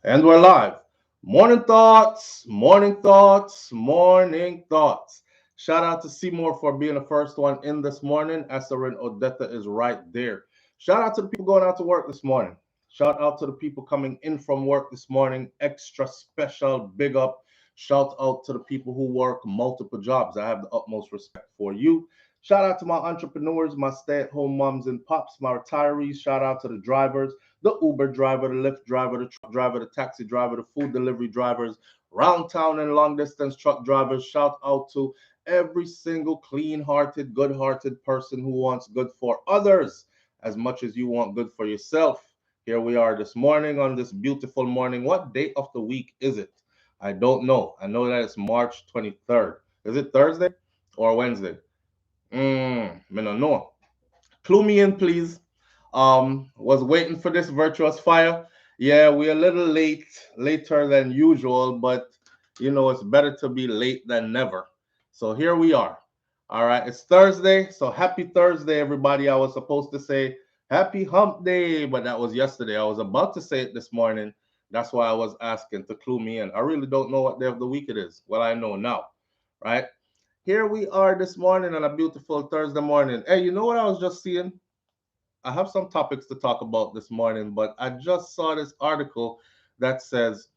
And we're live. Morning thoughts, morning thoughts, morning thoughts. Shout out to Seymour for being the first one in this morning. Esserin Odetta is right there. Shout out to the people going out to work this morning. Shout out to the people coming in from work this morning. Extra special big up. Shout out to the people who work multiple jobs. I have the utmost respect for you. Shout out to my entrepreneurs, my stay at home moms and pops, my retirees. Shout out to the drivers, the Uber driver, the Lyft driver, the truck driver, the taxi driver, the food delivery drivers, round town and long distance truck drivers. Shout out to every single clean hearted, good hearted person who wants good for others as much as you want good for yourself. Here we are this morning on this beautiful morning. What day of the week is it? I don't know. I know that it's March 23rd. Is it Thursday or Wednesday? I don't know. Clue me in, please. Was waiting for this virtuous fire. Yeah, we're a little late, later than usual, but it's better to be late than never. So here we are. All right, it's Thursday, so happy Thursday, everybody. I was supposed to say happy hump day, but that was yesterday. I was about to say it this morning. That's why I was asking to clue me in. I really don't know what day of the week it is. Well, I know now, right? Here we are this morning on a beautiful Thursday morning. Hey, you know what I was just seeing? I have some topics to talk about this morning, but I just saw this article that says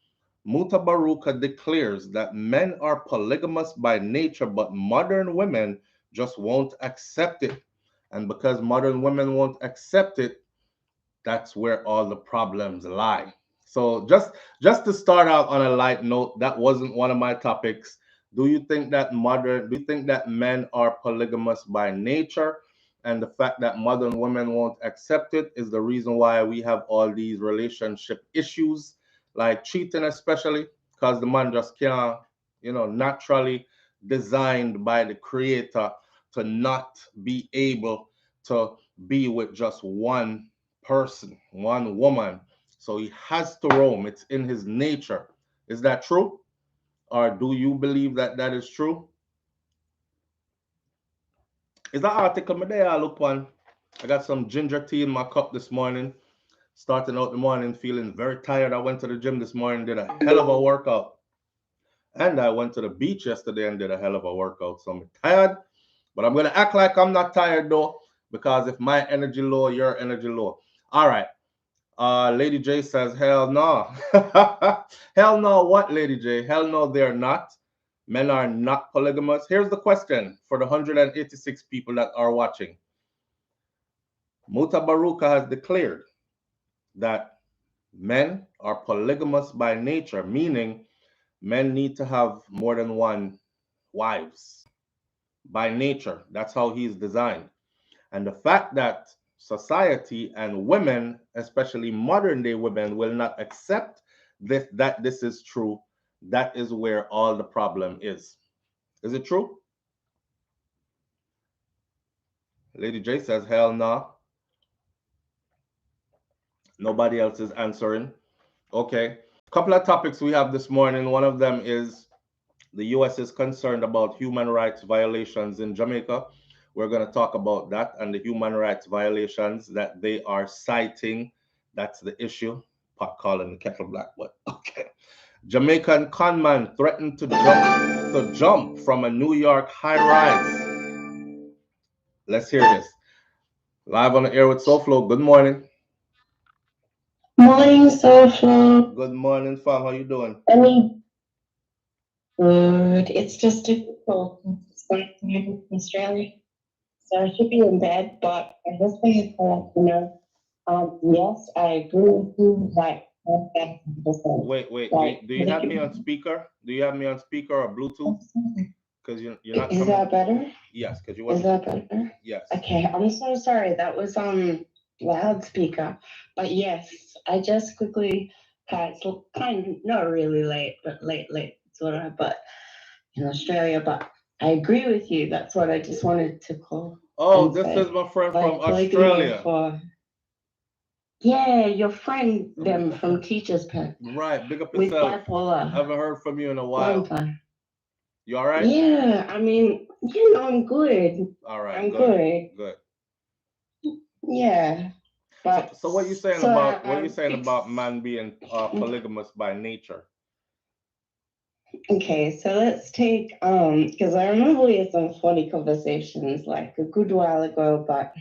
Mutabaruka declares that men are polygamous by nature, but modern women just won't accept it. And because modern women won't accept it, that's where all the problems lie. So just to start out on a light note, that wasn't one of my topics. Do you think that men are polygamous by nature? And the fact that modern women won't accept it is the reason why we have all these relationship issues, like cheating, especially because the man just can't, naturally designed by the creator to not be able to be with just one person, one woman. So he has to roam. It's in his nature. Is that true? Or do you believe that that is true? Is that article me there? I look one. I got some ginger tea in my cup this morning. Starting out the morning feeling very tired. I went to the gym this morning, did a hell of a workout. And I went to the beach yesterday and did a hell of a workout. So I'm tired, but I'm gonna act like I'm not tired though, because if my energy low, your energy low. All right. Lady J says, hell no. Hell no, what, Lady J? Hell no, they're not. Men are not polygamous. Here's the question for the 186 people that are watching. Mutabaruka has declared that men are polygamous by nature, meaning men need to have more than one wives by nature. That's how he's designed. And the fact that society and women, especially modern day women, will not accept that this is true, that is where all the problem is. Is it true? Lady J says, hell no. Nobody else is answering. Okay. Couple of topics we have this morning. One of them is the US is concerned about human rights violations in Jamaica. We're going to talk about that and the human rights violations that they are citing. That's the issue. Pot calling the kettle black, but okay. Jamaican conman threatened to jump from a New York high rise. Let's hear this. Live on the air with SouFLo. Good morning. Morning, social. Good morning, fam. How you doing? Any good? It's just difficult. It's like in Australia. So I should be in bed, but I just wanted to let you know. Yes, I agree with you. Like, 1,000%. Wait, wait. Do, Like, do you have me on speaker? Do you have me on speaker or Bluetooth? Because you're not is coming. that better? Yes, because you Is wasn't. that better? Yes. Okay, I'm so sorry. That was loudspeaker. But yes, I just quickly had so kind of not really late, but late sort of. But in Australia, but I agree with you. That's what I just wanted to call Oh, and this is say. my friend from Like polygamy Australia. for yeah, your friend them Um, from Teachers Pet Right, big up with yourself. bipolar. Haven't heard from you in a Long while. time. You all right? Yeah, I mean, I'm good. All right, I'm good, good. good. Yeah. But So what you saying so about it's man being polygamous by nature? okay. So let's take because I remember we had some funny conversations like a good while ago, but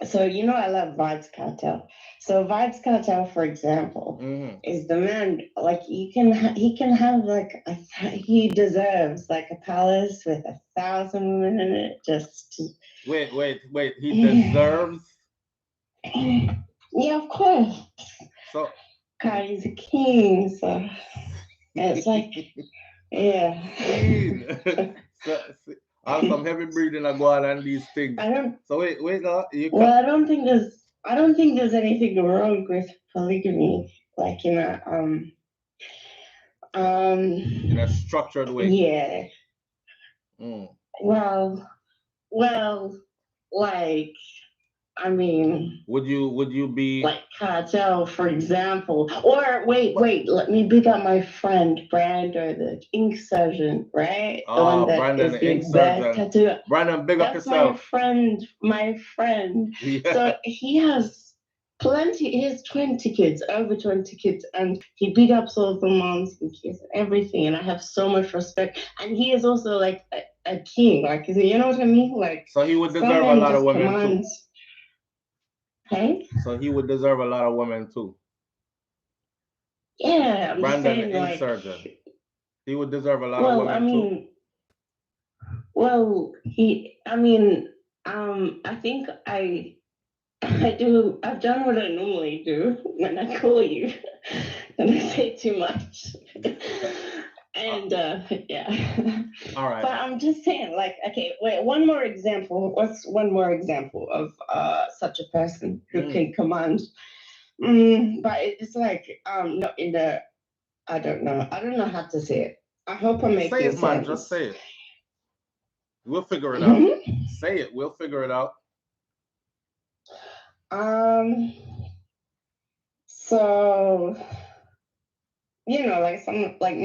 so I love Vibes Cartel. So Vibes Cartel, for example, Mm-hmm. is the man like he can have like he deserves like a palace with 1,000 women in it. Just Wait. He deserves. yeah, of course. So God, he's a king, so it's like yeah. Queen. So, all some heavy breathing are going on these things. I don't. So wait, no, you Well, can I don't think there's anything wrong with polygamy, like in a structured way. yeah. Mm. Well, well, like I mean, Would you be like cartel, for example. Or but let me big up my friend Brando, the ink surgeon, right? The one that Brandon is the ink the best surgeon? tattoo. Brandon, big up That's my yourself. friend, my friend. Yeah. So he has plenty, he has 20 kids, over 20 kids, and he big ups all the moms and kids and everything. And I have so much respect. And he is also like a king, like, you know what I mean? Like, So he would some deserve a men lot of just women too. command, hey? So he would deserve a lot of women too. Yeah, I'm just Brandon the saying, ink like, surgeon. He would deserve a lot of well, I women too. mean, well, I mean, I think I do. I've done what I normally do when I call you, and I say too much. And yeah, All right. but I'm just saying, like, okay, wait, one more example. What's one more example of such a person who can command? But it's like not in the. I don't know how to say it. I hope I'm Say making it, man. Just sense. say it. We'll figure it out. Say it. We'll figure it out. um. So like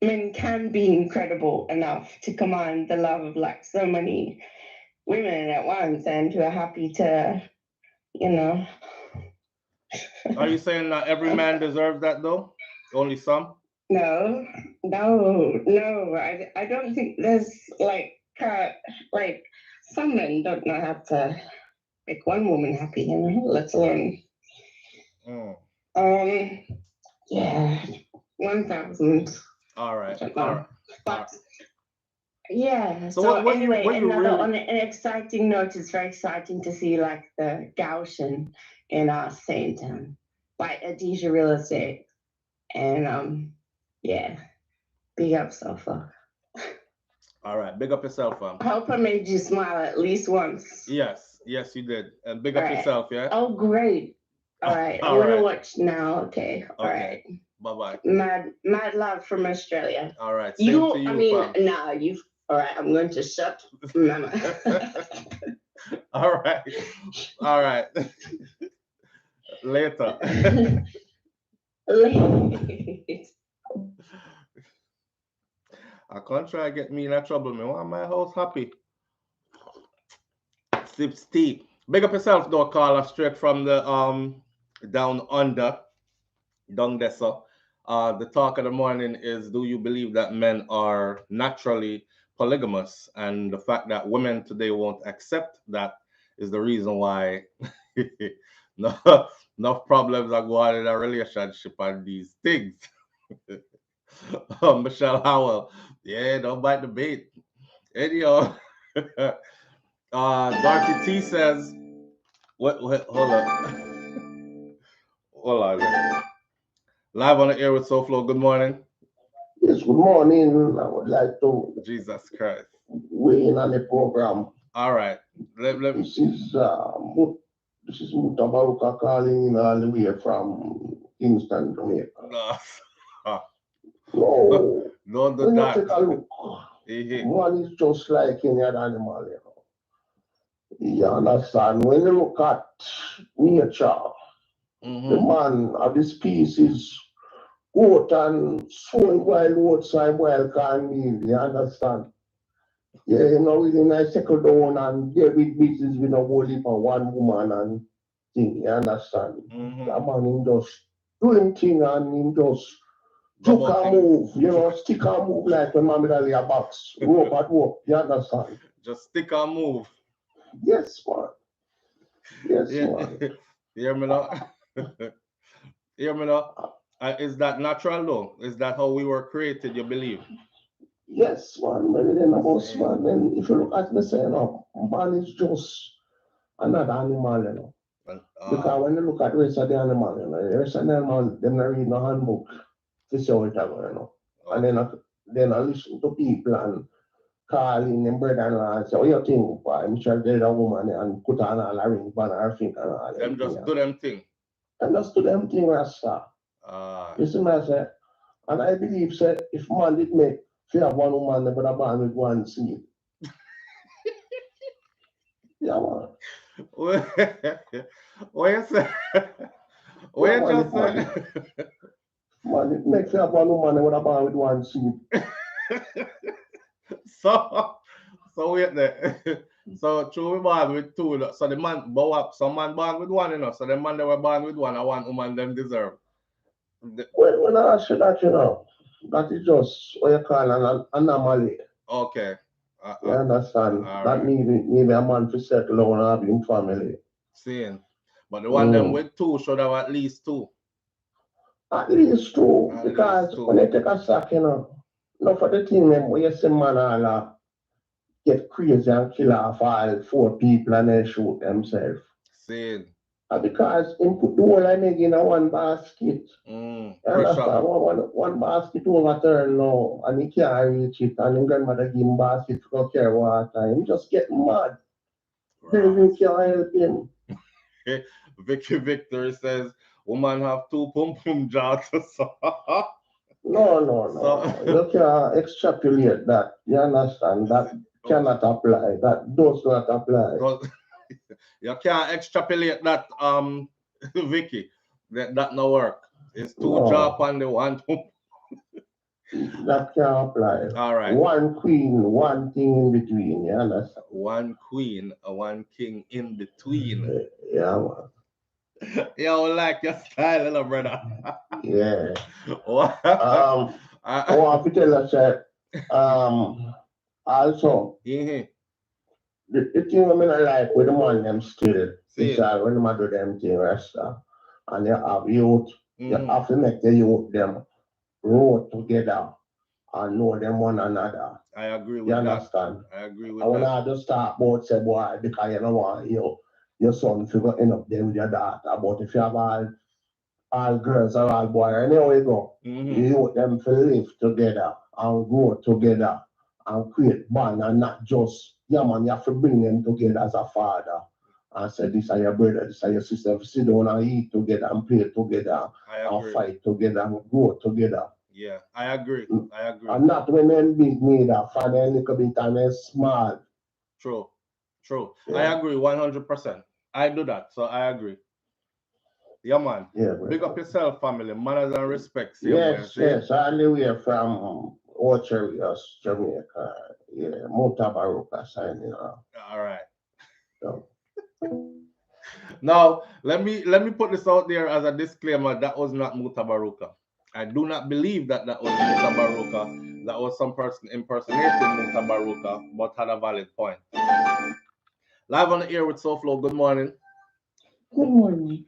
men can be incredible enough to command the love of like so many women at once and who are happy to, you know. Are you saying that every man deserves that though? Only some? No, no. I don't think there's like some men don't know how to make one woman happy, let alone Mm. um yeah, 1,000. All I right. don't All know. right. All right. But yeah, So so what anyway, you another really on an exciting note, it's very exciting to see like the Gaussian in our Saint by Adisha Real Estate. And yeah, big up so far. all right, big up yourself, I hope I made you smile at least once. Yes, you did. And big All up right. yourself, yeah? Oh great. All right. I'm All gonna right. watch now. Okay. All Okay. right. Bye-bye. Mad love from Australia. All right. Same to I you, mean, fam. nah, you all right, I'm going to shut mama. All right. All right. Later. I can't try to get me in that trouble, man. Why am my house happy? Sips tea. Big up yourself, though, caller, straight from the down under, down there. So, the talk of the morning is: do you believe that men are naturally polygamous? And the fact that women today won't accept that is the reason why no, enough problems are going on in a relationship and these things. Michelle Howell, yeah, don't bite the bait. Anyhow, Dorothy T says, what hold up. Hold on. Live on the air with SouFLo. Good morning. Yes, good morning. I would like to Jesus Christ. weigh in on the program. All right. This is this is Mutabaruka calling in all the way from Kingston, Jamaica. No. No, Don't do when you that. take a look, one is just like any other animal, You understand? When you look at nature, the man of the species goat and soul wild outside wild can live, you understand? Yeah, really nice settle down and get with business with a whole heap of one woman and thing, you understand? Mm-hmm. That man, him just do him thing and him just juke Robot and thing. move, you know, stick and move like when man lay a box, rope at rope, you understand? Just stick and move. Yes, man. Yes, Yeah. man. Hear me now? Hear me now? Is that natural though? Is that how we were created, you believe? Yes, man. Maybe then about Same. man. Then if you look at me saying, no, man is just another animal, you know. And, Because when you look at the rest of the animal, you know, the rest of the animal, them not read no handbook to see how it happen, you know. And then I listen to people and call in them brother and all and say, what you think? Boy, I'm sure there's a woman and put on all a ring on her finger and all them them just thing. do them thing. And just do them thing, Rasta. You see me, I say, and I believe, say, if man did make fear one woman, they would have born with one seed. Yeah, man. What you say? What Yeah, you man, just if man, say? man did make fear one woman, they would have born with one seed. So wait there. So true we born with two. So the man some man born with one, you know. So the man they were born with one and one woman them deserve. When I ask you that, you know, that is just what you call an anomaly. Okay. You understand? All That right. maybe a man to settle down and have him family. Seeing. But the one them with two should have at least two. At least two, At because least two. when you take a sack, you know, not for the thing them where you see man all get crazy and kill off all four people and then shoot themselves. Seeing. Because him put the whole egg in a one basket. You Pressure. understand? One basket overturned now and he can't reach it and his grandmother give him basket to go carry water. Him just get mad. They can't help him. Vicky Victor says, woman have two pum pum jaws. No. You can't extrapolate that. You understand? That cannot apply. That does not apply. You can't extrapolate that, Vicky. That no work. It's two jaw on the one pum. That can't apply. All right. One queen, one thing in between. You understand? One queen, one king in between. Yeah, man. Yo, like your style, little brother. Yeah. I want to tell you, sir, also, the thing I mean, I like with the man them still, is that when they do them thing, Rasta, and you have youth, you have to make the youth them roll together and know them one another. I agree with you understand? I agree with and when that. I just start about say, boy, because you don't want your son to end up there with your daughter, but if you have all girls or all boys, anyway you go. You want them to live together and grow together and create bond and not just, yeah man, you have to bring them together as a father and say this are your brother, this are your sister, sit down and eat together and play together and fight together and grow together. Yeah, I agree. And not when them big neither, for them little bit and them small. True. Yeah. I agree 100%. I do that, so I agree. Yeah, man. Yeah, big up yourself, family. Manners and respect. Yes. All the way from Orchard, Jamaica. Yeah, Mutabaruka signing off. All right. So. Now, let me put this out there as a disclaimer. That was not Mutabaruka. I do not believe that was Mutabaruka. That was some person impersonating Mutabaruka, but had a valid point. Live on the air with SouFLo. Good morning. Good morning.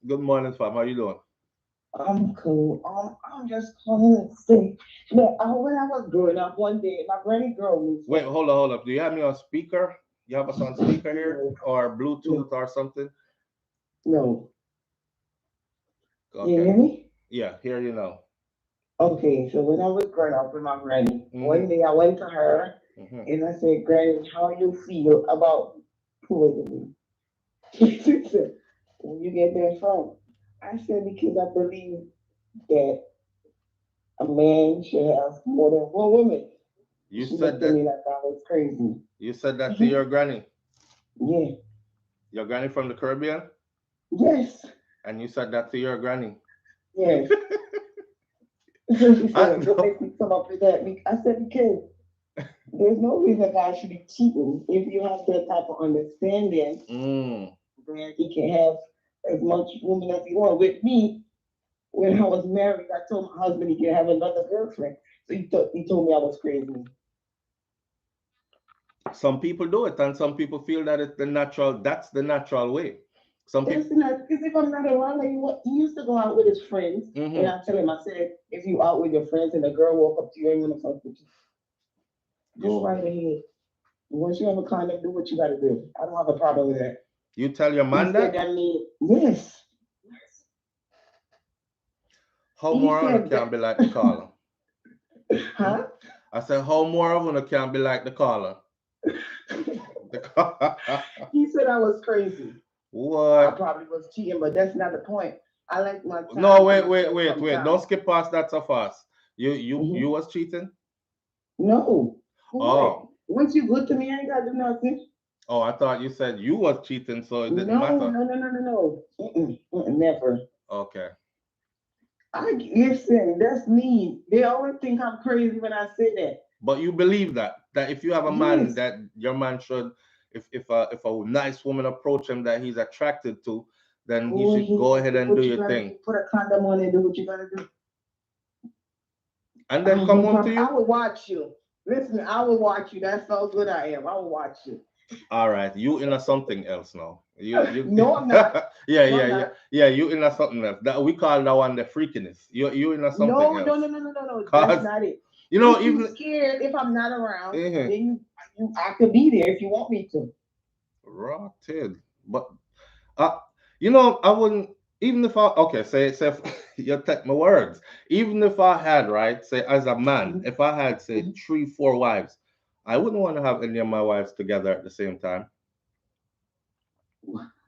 Good morning, fam. How you doing? I'm cool. I'm just calling to say that when I was growing up one day, my granny girl me. Wait, hold up. Do you have me on speaker? You have us on speaker here or Bluetooth or something? No. Okay. You hear me? Yeah, hear you now. Okay, so when I was growing up with my granny, one day I went to her and I said, Granny, how you feel about polygamy? She said, where you get that from? I said, because I believe that a man should have more than one woman. You she said looked that at me like I was crazy. You said that to your granny? Yeah. Your granny from the Caribbean? Yes. And you said that to your granny? Yes. So she said, what makes me come up with that? I said, because there's no reason God should be cheating if you have that type of understanding. Then he can have as much women as he want. With me, when I was married, I told my husband he could have another girlfriend. So he told me I was crazy. Some people do it, and some people feel that it's the natural. That's the natural way. Some people. That's not, because if I'm not around, like he used to go out with his friends, and I tell him, I said, if you out with your friends and a girl walk up to you and want to fuck with you, go right ahead. Once you have a condom, do what you got to do. I don't have a problem with that. You tell your man that? Yes. How more of them can be like the caller? Huh? I said, how more of them can be like the caller? He said I was crazy. What? I probably was cheating, but that's not the point. I like my time. No, wait. Don't skip past that so fast. You was cheating? No. Oh. Once you good to me, I ain't got to do nothing. Oh, I thought you said you was cheating, so it didn't matter. No. Never. Okay. Listen, that's me. They always think I'm crazy when I say that. But you believe that if you have a man, that your man should, if a nice woman approach him that he's attracted to, then he should go ahead and do your thing. Put a condom on and do what you gotta do. And then come home to you? I will watch you. Listen, I will watch you. That's how good I am. I will watch you. All right, you into something else now. You No, I'm not. Yeah. You into something else. That we call that one the freakiness. You into something else. No. That's not it. You know, if even you're scared if I'm not around, then I could be there if you want me to. Rotted, but you know, I wouldn't. Even if I say you take my words. Even if I had, right, say as a man, if I had say 3-4 wives, I wouldn't want to have any of my wives together at the same time.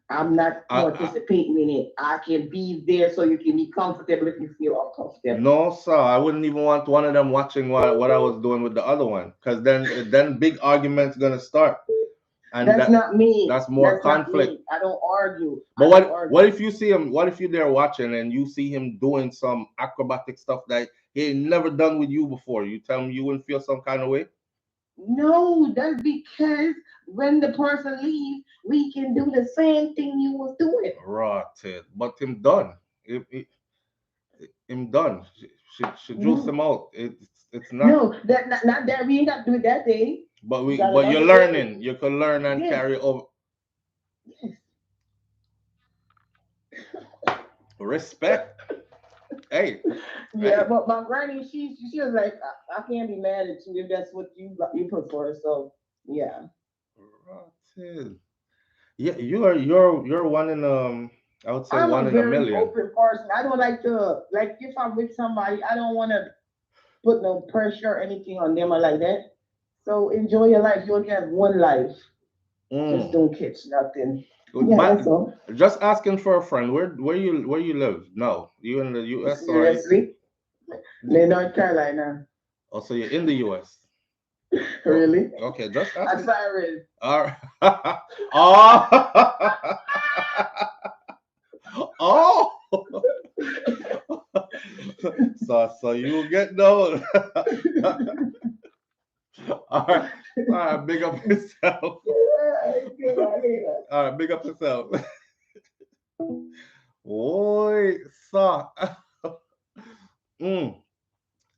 I'm not participating in it. I can be there so you can be comfortable if you feel uncomfortable. No, sir. I wouldn't even want one of them watching what I was doing with the other one, because then big arguments gonna start. And that's not me. That's more conflict. I don't argue. But what if you see him? What if you're there watching and you see him doing some acrobatic stuff that he ain't never done with you before? You tell him you wouldn't feel some kind of way? No, that's because when the person leaves, we can do the same thing you was doing. Rotted. But him done. Him done. She juice him out. It's not. No, not that we ain't got to do it that day. But you're learning. You can learn and carry over. Yes. Respect. Hey. Yeah, but my granny, she was like, I can't be mad at you if that's what you prefer. So yeah. Yeah, you're one in I would say I'm one in a million. I'm a very open person. I don't like to if I'm with somebody, I don't want to put no pressure or anything on them or like that. So enjoy your life. You only have one life. Just don't catch nothing. Yeah, that's all. Just asking for a friend. Where you live? No, you in the U.S. Seriously? In North Carolina. Oh, so you're in the U.S. Really? Okay, just asking. Sorry. All right. Oh. So you get known. All right, big up yourself. All right, big up yourself. Boy, so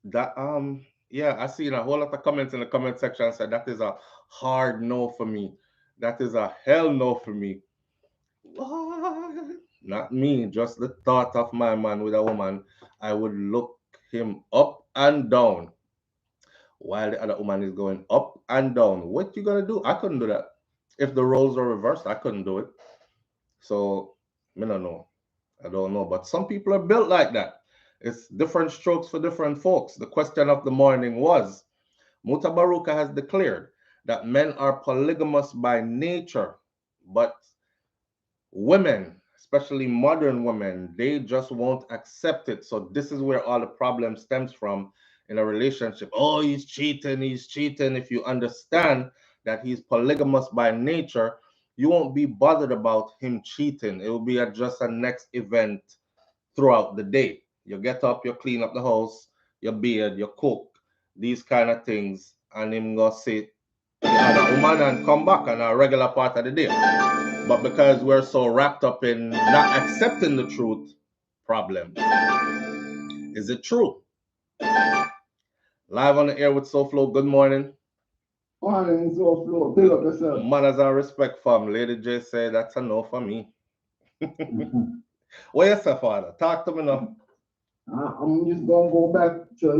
that yeah, I see a whole lot of comments in the comment section said that is a hard no for me. That is a hell no for me. What? Not me, just the thought of my man with a woman. I would look him up and down while the other woman is going up and down. What you gonna do? I couldn't do that. If the roles are reversed, I couldn't do it. So I don't know. I don't know. But some people are built like that. It's different strokes for different folks. The question of the morning was, Mutabaruka has declared that men are polygamous by nature, but women, especially modern women, they just won't accept it. So this is where all the problem stems from in a relationship. Oh, he's cheating. If you understand that he's polygamous by nature, you won't be bothered about him cheating. It will be just a next event throughout the day. You get up, you clean up the house, you bathe, you cook, these kind of things, and him go sit the other woman and come back on a regular part of the day. But because we're so wrapped up in not accepting the truth, problem. Is it true? Live on the air with SouFlo. Good morning. Morning, SouFlo. Build up yourself. Manners and respect, fam. Lady J say that's a no for me. What you say, Father? Talk to me now. I'm just gonna go back to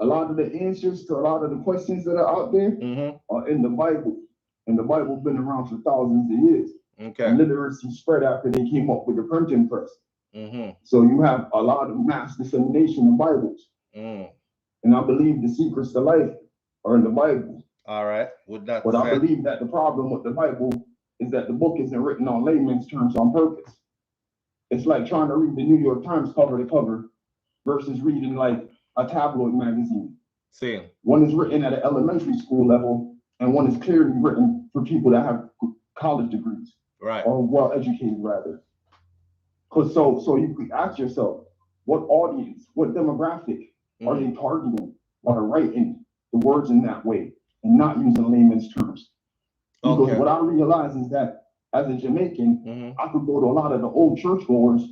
a lot of the answers to a lot of the questions that are out there are in the Bible. And the Bible's been around for thousands of years. Okay. And literacy spread after they came up with the printing press. So you have a lot of mass dissemination of Bibles. And I believe the secrets to life are in the Bible. All right. With that But I believe that the problem with the Bible is that the book isn't written on layman's terms on purpose. It's like trying to read the New York Times cover to cover versus reading like a tabloid magazine. Same. One is written at an elementary school level, and one is clearly written for people that have college degrees. Right. Or well educated rather. Because so you could ask yourself, what audience, what demographic are they targeting by writing the words in that way and not using layman's terms? Because what I realize is that as a Jamaican, I could go to a lot of the old churchgoers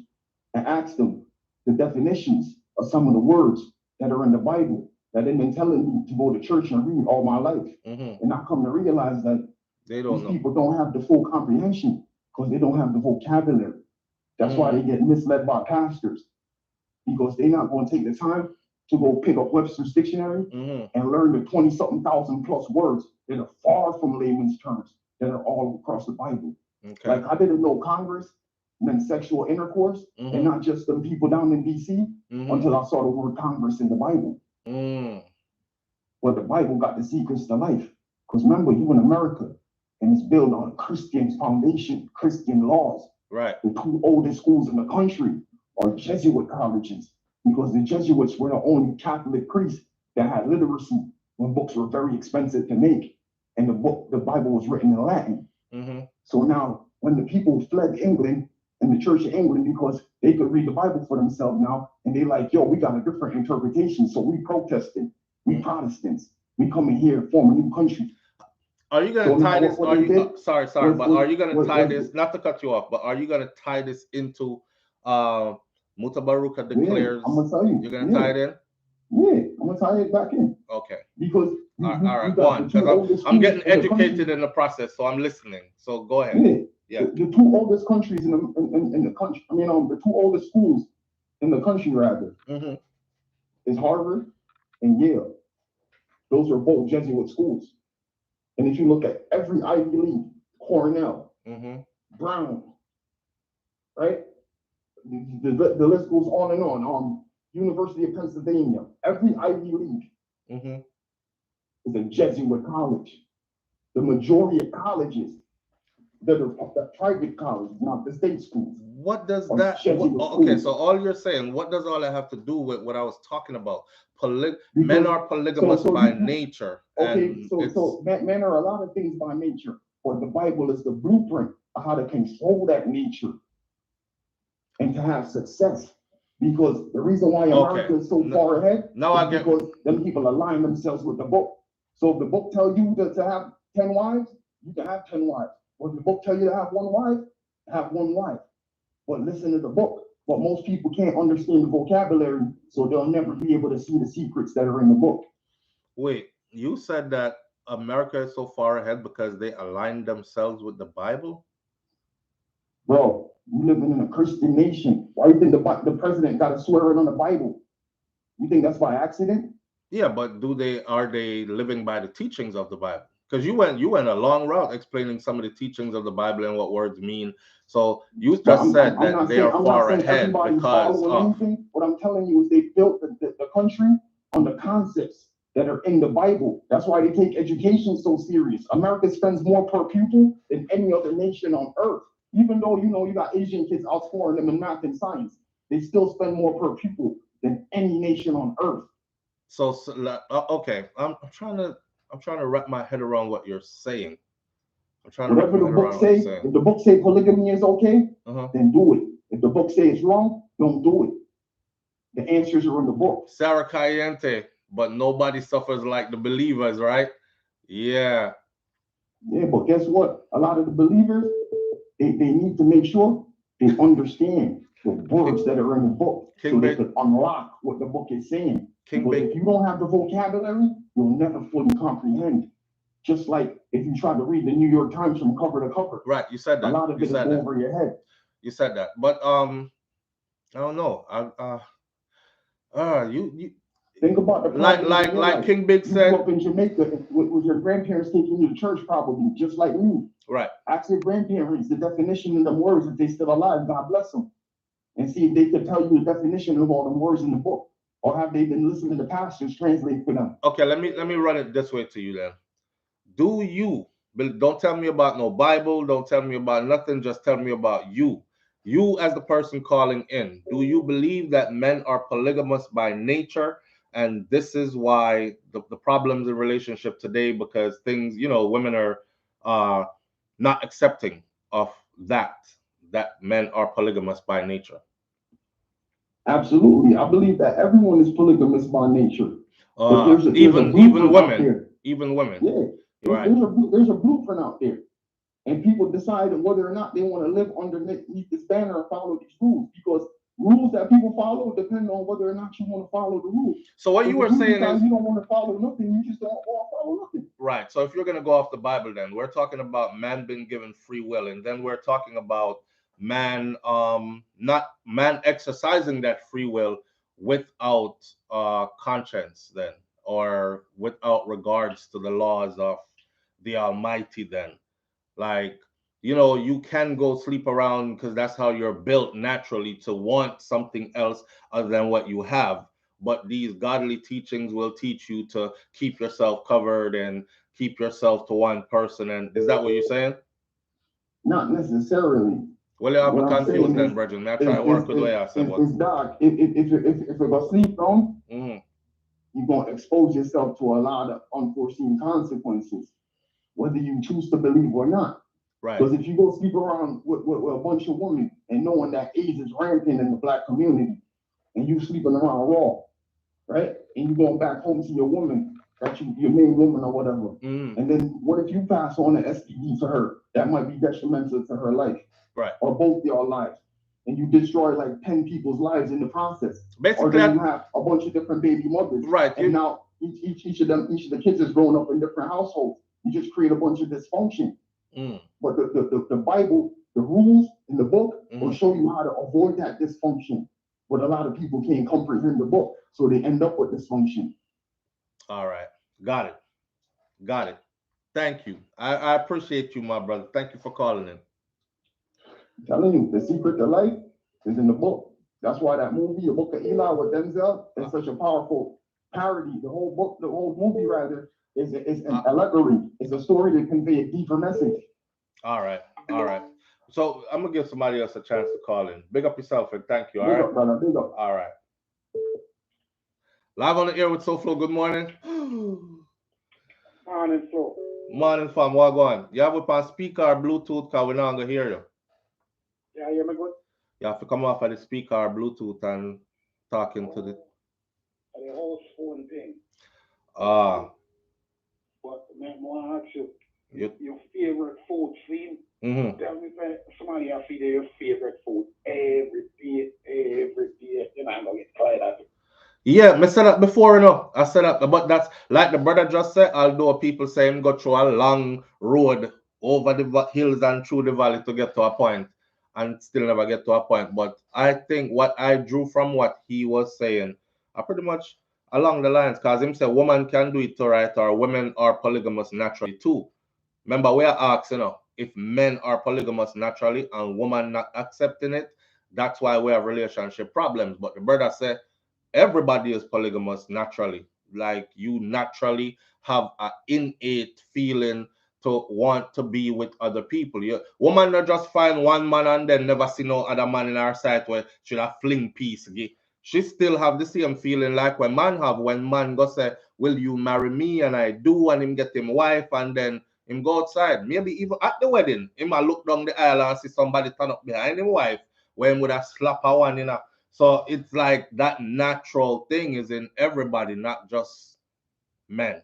and ask them the definitions of some of the words that are in the Bible that they've been telling me to go to church and read all my life. And I come to realize that these people don't have the full comprehension because they don't have the vocabulary. That's why they get misled by pastors, because they're not going to take the time to go pick up Webster's dictionary and learn the 20-something thousand plus words that are far from layman's terms that are all across the Bible. Like I didn't know Congress meant sexual intercourse and not just the people down in DC until I saw the word Congress in the Bible. Well, the Bible got the secrets to life. Because remember, you in America, and it's built on a Christian foundation, Christian laws. Right. The two oldest schools in the country are Jesuit colleges, because the Jesuits were the only Catholic priests that had literacy when books were very expensive to make. And the Bible was written in Latin. So now, when the people fled England and the Church of England, because they could read the Bible for themselves now, and they like, we got a different interpretation. So we protested, we Protestants, we come in here and form a new country. Are you going to tie this? Are you tie this? Not to cut you off, but are you going to tie this into Mutabaruka declares? I'm gonna tell you. You're going to tie it in. Yeah, I'm gonna tie it back in. Okay. Because all right, go on. Because I'm getting educated in the process, so I'm listening. So go ahead. Yeah. The two oldest countries in the country. I mean, the two oldest schools in the country rather is Harvard and Yale. Those are both Jesuit schools. And if you look at every Ivy League, Cornell, Brown, right? The list goes on and on. University of Pennsylvania, every Ivy League is a Jesuit college. The majority of colleges that are private colleges, not the state schools. What does that? Okay, so all you're saying, what does all that have to do with what I was talking about? Men are polygamous by nature. Okay, so men are a lot of things by nature, but the Bible is the blueprint of how to control that nature and to have success. Because the reason why America is so far ahead is because them people align themselves with the book. So if the book tells you to have 10 wives, you can have 10 wives. Or if the book tells you to have one wife, have one wife. But listen to the book. But most people can't understand the vocabulary, so they'll never be able to see the secrets that are in the book. Wait, you said that America is so far ahead because they align themselves with the Bible? Bro, we live in a Christian nation. Why do you think the president got to swear it on the Bible? You think that's by accident? Yeah, but are they living by the teachings of the Bible? Because you went a long route explaining some of the teachings of the Bible and what words mean. So you just said that they are far ahead because of. What I'm telling you is they built the country on the concepts that are in the Bible. That's why they take education so serious. America spends more per pupil than any other nation on earth. Even though, you got Asian kids outscoring them in math and science, they still spend more per pupil than any nation on earth. So okay, I'm trying to wrap my head around what you're saying. Whatever the book say, if the book say polygamy is okay, then do it. If the book say it's wrong, don't do it. The answers are in the book. Sarah Caliente, but nobody suffers like the believers, right? Yeah. Yeah, but guess what? A lot of the believers, they need to make sure they understand the words that are in the book so they could unlock what the book is saying. Because if you don't have the vocabulary, you'll never fully comprehend. Just like if you try to read the New York Times from cover to cover. Right, you said that. A lot of it is over your head. You said that. But I don't know. You think about the like King Big said. You grew up in Jamaica with your grandparents taking you to church, probably just like me. Right. Ask your grandparents the definition of the words if they still alive. God bless them, and see if they could tell you the definition of all the words in the book, or have they been listening to pastors translate for them? Okay, let me run it this way to you then. Do you? Don't tell me about no Bible. Don't tell me about nothing. Just tell me about you. You as the person calling in. Do you believe that men are polygamous by nature? And this is why the problems in relationship today, because things, women are not accepting of that men are polygamous by nature. Absolutely. I believe that everyone is polygamous by nature. Even women. Even women. Yeah. Right. There's a blueprint out there. And people decide whether or not they want to live underneath this banner and follow these rules, because rules that people follow depend on whether or not you want to follow the rules. So what you were saying is you don't want to follow nothing, you just don't want to follow nothing. Right. So if you're going to go off the Bible, then we're talking about man being given free will, and then we're talking about man exercising that free will without conscience, then, or without regards to the laws of the Almighty, then. Like, you can go sleep around because that's how you're built naturally, to want something else other than what you have. But these godly teachings will teach you to keep yourself covered and keep yourself to one person. And is that what you're saying? Not necessarily. Well, you're confused then, brethren. I try to work with the way I said. It's dark. If you're going to sleep on, you're going to expose yourself to a lot of unforeseen consequences, whether you choose to believe or not. Right. Because if you go sleep around with a bunch of women and knowing that AIDS is rampant in the Black community, and you sleeping around raw, right? And you going back home to your woman, your main woman or whatever. And then what if you pass on an STD to her that might be detrimental to her life? Right. Or both your lives. And you destroy like 10 people's lives in the process. Basically, or then you have a bunch of different baby mothers. Right. And now each of the kids is growing up in different households. You just create a bunch of dysfunction. But the Bible, the rules in the book will show you how to avoid that dysfunction. But a lot of people can't comprehend the book, so they end up with dysfunction. All right. Got it. Thank you. I appreciate you, my brother. Thank you for calling in. I'm telling you, the secret to life is in the book. That's why that movie, The Book of Eli with Denzel, is such a powerful parody. The whole movie rather, is an allegory. It's a story that conveys a deeper message. All right. So I'm gonna give somebody else a chance to call in. Big up yourself and thank you. All big right, up, brother. Big up. All right. Live on the air with SouFlo. Good morning. Morning, Flo. Morning, fam. What going? You have it on speaker or Bluetooth? Cause we're not gonna hear you. Yeah, you hear me good? You have to come off of the speaker or Bluetooth and talking to the whole phone thing. But man, I want to ask you, your favorite food scene? Tell me somebody else feed your favorite food every day. You know, I'm gonna get tired of it. Yeah, I said that before, I said that, but that's like the brother just said, although people say him go through a long road over the hills and through the valley to get to a point and still never get to a point. But I think what I drew from what he was saying are pretty much along the lines, because him said woman can do it to right, or women are polygamous naturally too. Remember, we are asking, if men are polygamous naturally and women not accepting it, that's why we have relationship problems. But the brother said, everybody is polygamous naturally. Like, you naturally have an innate feeling to want to be with other people. Woman not just find one man and then never see no other man in her sight where she have fling peace. She still have the same feeling like when man have, when man go say, will you marry me? And I do, and him get him wife, and then him go outside. Maybe even at the wedding, him might look down the aisle and see somebody turn up behind him wife, where him would have slap her one in her. So it's like that natural thing is in everybody, not just men.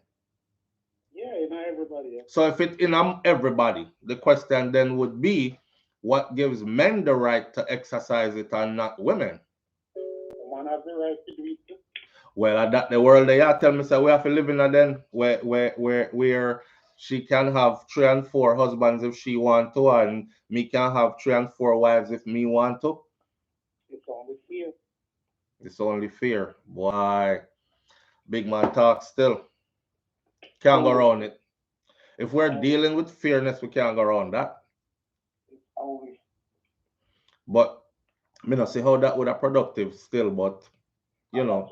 Yeah, in everybody. Yeah. So if it's in everybody, the question then would be, what gives men the right to exercise it and not women? Man have the right to do it too. Well, at that the world they are tell me say we have to live in a then where she can have 3 and 4 husbands if she want to, and me can have 3 and 4 wives if me want to. It's only fear. It's only fear. Boy, big man talk still. Can't go around it. If we're dealing with fairness, we can't go around that. It's only. But I mean, I see how that would have productive still, but you know.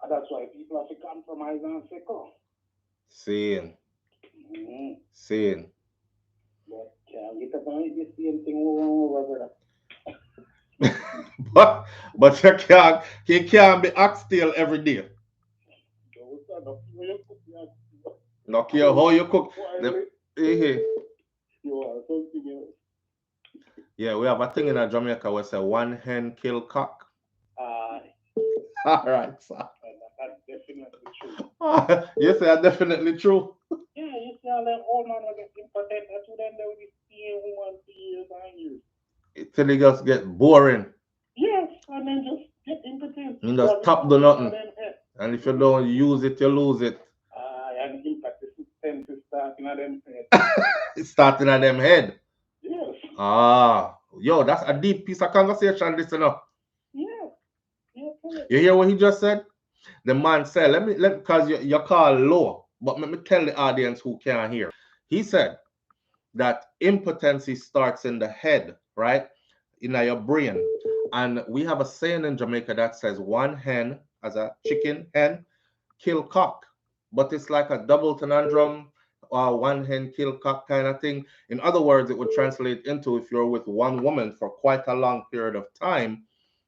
That's why people have to compromise and say, "Come." Seeing. But can't get up on the same thing over, brother. but you can't be oxtail every day. No care how you cook. Yeah, we have a thing in Jamaica where say 1 hen kill cock. All right, sir. That's definitely true. You say that's definitely true. Yeah, you see all that old man will get impotent. That's what them they will be seeing woman for years and years. Till it just get boring. Yes, and then just get impotent. You just stop do nothing. And if you don't use it, you lose it. And impact the system to starting at them head. It's starting at them head. Yes. Yo, that's a deep piece of conversation, this, you know. Yeah. You hear what he just said? The man said, let me because you call low, but let me tell the audience who can't hear. He said that impotency starts in the head, right? In your brain. And we have a saying in Jamaica that says 1 hen, as a chicken hen, kill cock. But it's like a double conundrum, 1 hen kill cock kind of thing. In other words, it would translate into if you're with one woman for quite a long period of time,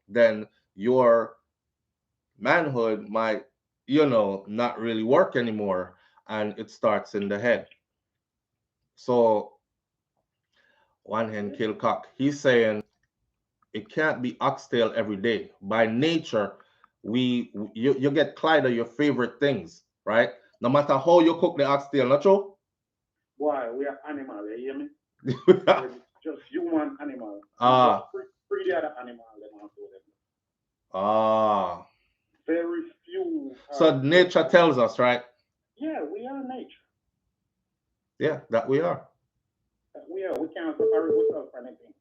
then your manhood might, not really work anymore, and it starts in the head. So 1 hen kill cock. He's saying it can't be oxtail every day. By nature, you get Clyde your favorite things, right? No matter how you cook the oxtail, not true? Why? We are animal, you hear me? Just human animal. Free the other animal. Very few. So nature tells us, right? Yeah, we are nature. Yeah, that we are. We can't separate ourselves from anything.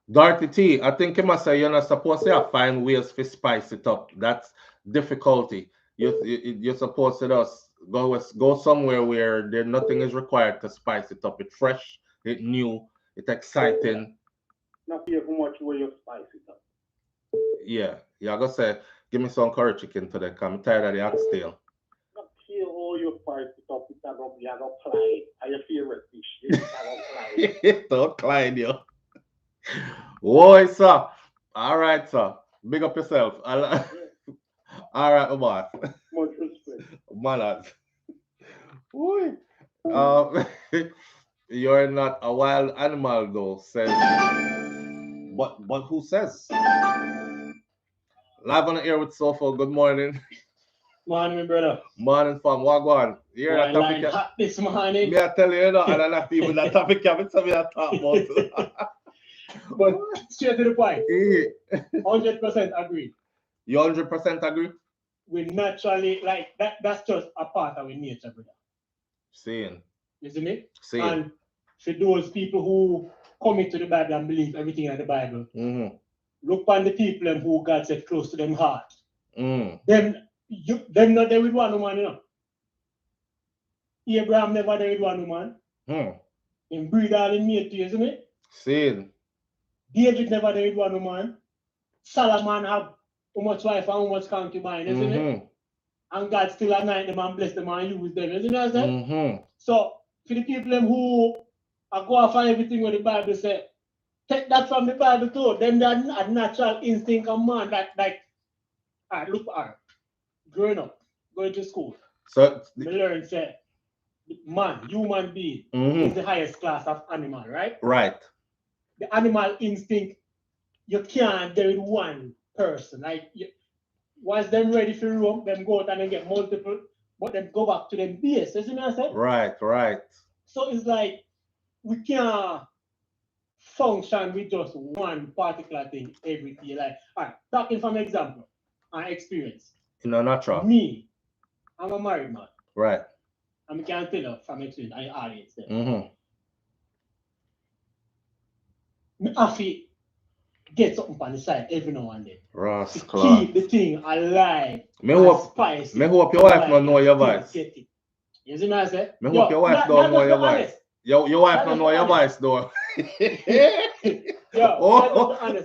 Dorothy T, I think you must say you're not supposed to find ways to spice it up. That's difficulty. You're supposed to just go somewhere where there nothing is required to spice it up. It's fresh, it's new, it's exciting. Not here for much where you spice it up. Yeah, I gotta say, give me some curry chicken today, because I'm tired of the oxtail. Not here all you spice it up, it's gonna Clyde. Are your favorite fish? It's Clyde. Don't Clyde, yo. Boy, sir. All right, sir. Big up yourself. All right, boss. Much respect. Manners. You're not a wild animal, though, says. But who says? Live on the air with SouFL. Good morning. Morning, brother. Morning, fam. What go on? You're a topic hot this morning. Me, I tell you, and I'm not even that topic. I'm talk about. But straight to the point. 100% agree. You 100% agree? We naturally, like, that's just a part of our nature, brother. Saying. You see me? Saying. And for those people who commit to the Bible and believe everything in the Bible, look on the people who God said close to them heart. Them not there with one woman, you know. Abraham never there with one woman. In breed all in mate to you, isn't it? Saying. David never there with one woman. Solomon have how much wife and how much concubine, isn't it? And God still anoint them and bless them and use them, isn't it? So for the people who are go off everything what the Bible says, take that from the Bible too. Them that a natural instinct of man like look at growing up, going to school. So we learn say man, human being is the highest class of animal, right? Right. The animal instinct, you can't do it one person. Like once them ready for roam, them go out and then get multiple, but then go back to them base, isn't it? Right. So it's like we can't function with just one particular thing every day. Like, all right, talking from example and experience. In a natural. Me, I'm a married man. Right. And I can tell you from experience and audience there. I have to get something on the side every now and then. Rascal. To keep the thing alive. Me hope your wife don't know your voice. Get it. You see what I say? Me hope your wife don't know your voice. Your wife don't know your voice though. Oh.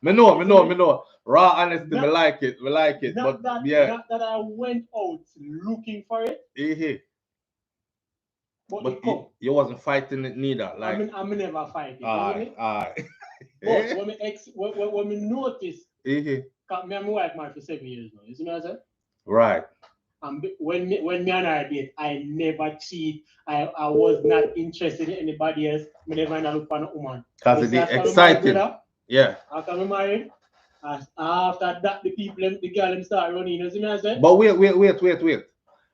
Me know. Raw honesty, me like it. Not that I went out looking for it. But you wasn't fighting it neither. Like I'm never fighting. Aye. But when me notice, me and my wife married for 7 years now. You see what I said? Right. And when me and her date, I never cheat. I was not interested in anybody else. I never look for a woman. Because it's exciting. Yeah. After we married, after that, the girl start running. You see what I said? But wait.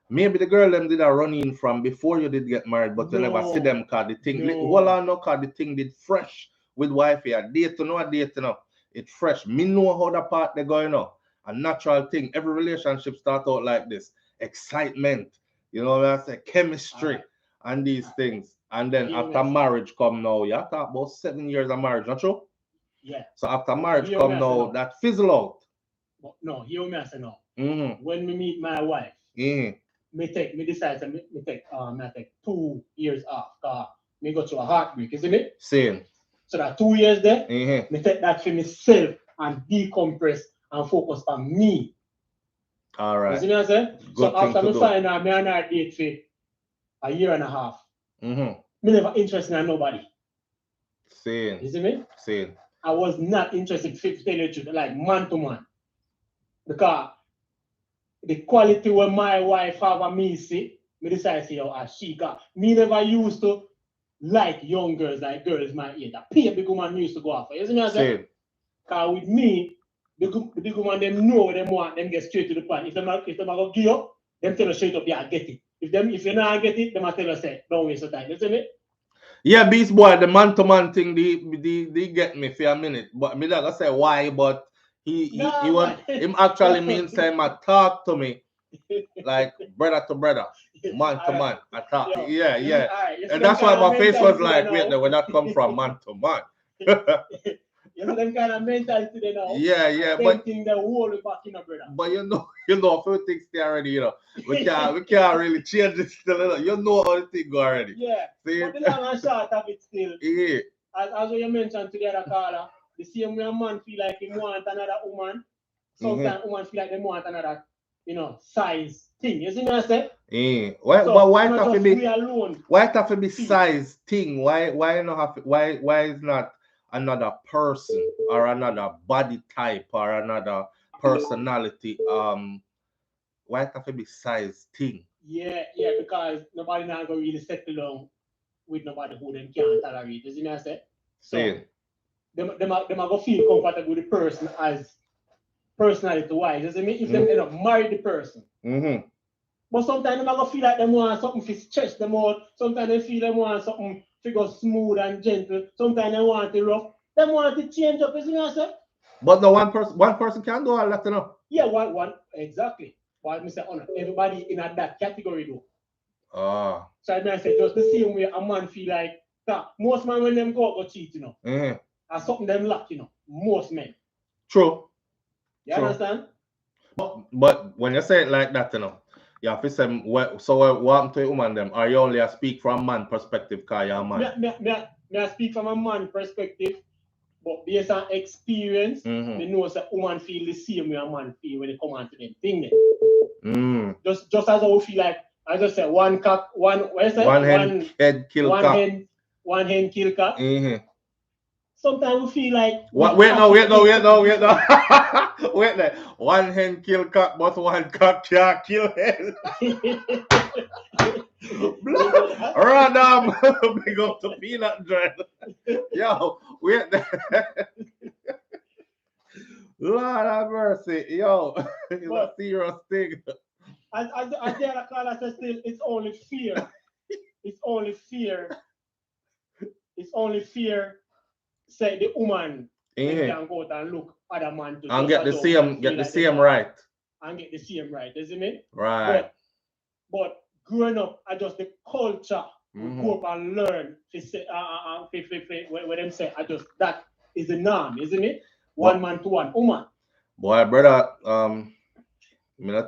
Maybe the girl them did a run in from before you did get married, but you never see them because the thing. Hold on, no, because the thing did fresh with wifey. A date no. It's fresh. Me know how the part they going on. A natural thing. Every relationship start out like this. Excitement. You know what I say? Chemistry and these things. And then after marriage come now, you talk about 7 years of marriage, not true? Yeah. So after marriage come now, that fizzle out. But no, hear me say no. When we meet my wife, me decide to take 2 years off. Me go through a heartbreak, isn't it? Same. So that 2 years there, me take that for myself and decompress and focus on me. All right. You see what I say? So after me find out me and her date for 1.5 years, me never interested in nobody. Same. You see me? Same. I was not interested to tell you the truth, like man to man. Because the quality when my wife have a me see, me decide to say, as she got. Me never used to like young girls, like girls my age. That pay big woman used to go after. You see what I say? Because with me, the big woman, them know what they want, them get straight to the point. If they go give up, them tell you straight up, yeah, get it. If you not get it, them tell you, say, don't waste your time. You see me? Yeah, Beast Boy, the man-to-man thing, they get me for a minute. But me not gonna say why, but he actually means saying talk to me like brother to brother, man to man. Attack. Yeah. Right, and that's why my face was like, wait, where that come from, man to man. You know them kind of mentality they know. Yeah, but think the whole back in a brother. But you know, a few things there already, you know. We can't really change this still. You know how the thing go already. Yeah. See? But the long and short of it still. Yeah. As you mentioned to the other caller, the same way a man feel like he want another woman, sometimes women feel like they want another, size thing. You see what I say? Yeah. Why it have to be size thing? Why not have why is not another person or another body type or another personality? Why it have to be size thing? Yeah, because nobody now gonna really settle down with nobody who them can't tolerate. You see what I say? So them are gonna feel comfortable with the person as personality wise. You see me? If them end up marry the person. But sometimes them are gonna feel like them want something to stretch them out. Sometimes they feel them want something to go smooth and gentle. Sometimes they want it rough. Them want to change up. You see what I say? But no one person can do all that, you know. Yeah, one exactly. But I say, everybody in that category though. So I say just the same way a man feel like that. Most men when them go cheat, and something them lack, most men. True. You understand? But when you say it like that, you have to say, so what happened to a woman them? Are you only speak from man perspective because you're a man? Me speak from a man perspective, but based on experience, me know that woman feel the same way a man feel when they come on to them thing. Just as I would feel like, I just said one cock, one head kill cock. One hen kill cock. Sometimes we feel like wait no. Wait there. One hen kill cock, but one cock can't kill hen. Random. Big up to peanut dread. Yo, wait there. Lord have mercy. Yo, it's a serious thing. As the other caller says, still, it's only fear. It's only fear it's only fair, say the woman can go out and look at a man to and get the same right. And get the same right, isn't it? Right. But growing up, I just the culture we go up and learn to say when them say I just that is the norm, isn't it? One man to one woman. Boy, brother, I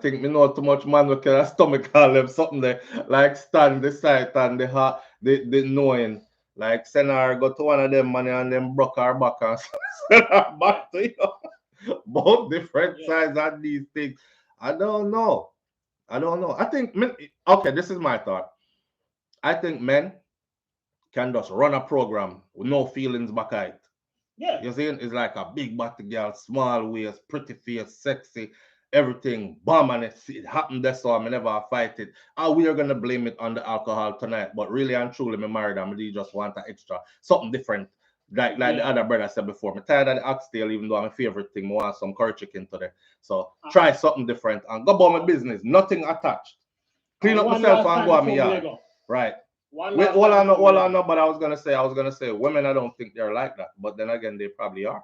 think me know too much man we can stomach call them something there like stand the sight and the heart, the knowing. Like send her go to one of them money and then broke her back and send her back to you. Both different sides of these things. I don't know. I think okay, this is my thought. I think men can just run a program with no feelings back at it. Yeah. You see, it's like a big body girl, small waist, pretty face, sexy, everything, bomb, and it happened that's so I never fight it. We are gonna blame it on the alcohol tonight, but really and truly, me married and me just want an extra, something different. Like the other brother said before, me tired of the oxtail, even though my favorite thing, I want some curry chicken today. So try something different and go about my business, nothing attached. Clean up myself and go on my yard. Right. Hold on, no, but I was gonna say, women, I don't think they're like that, but then again, they probably are,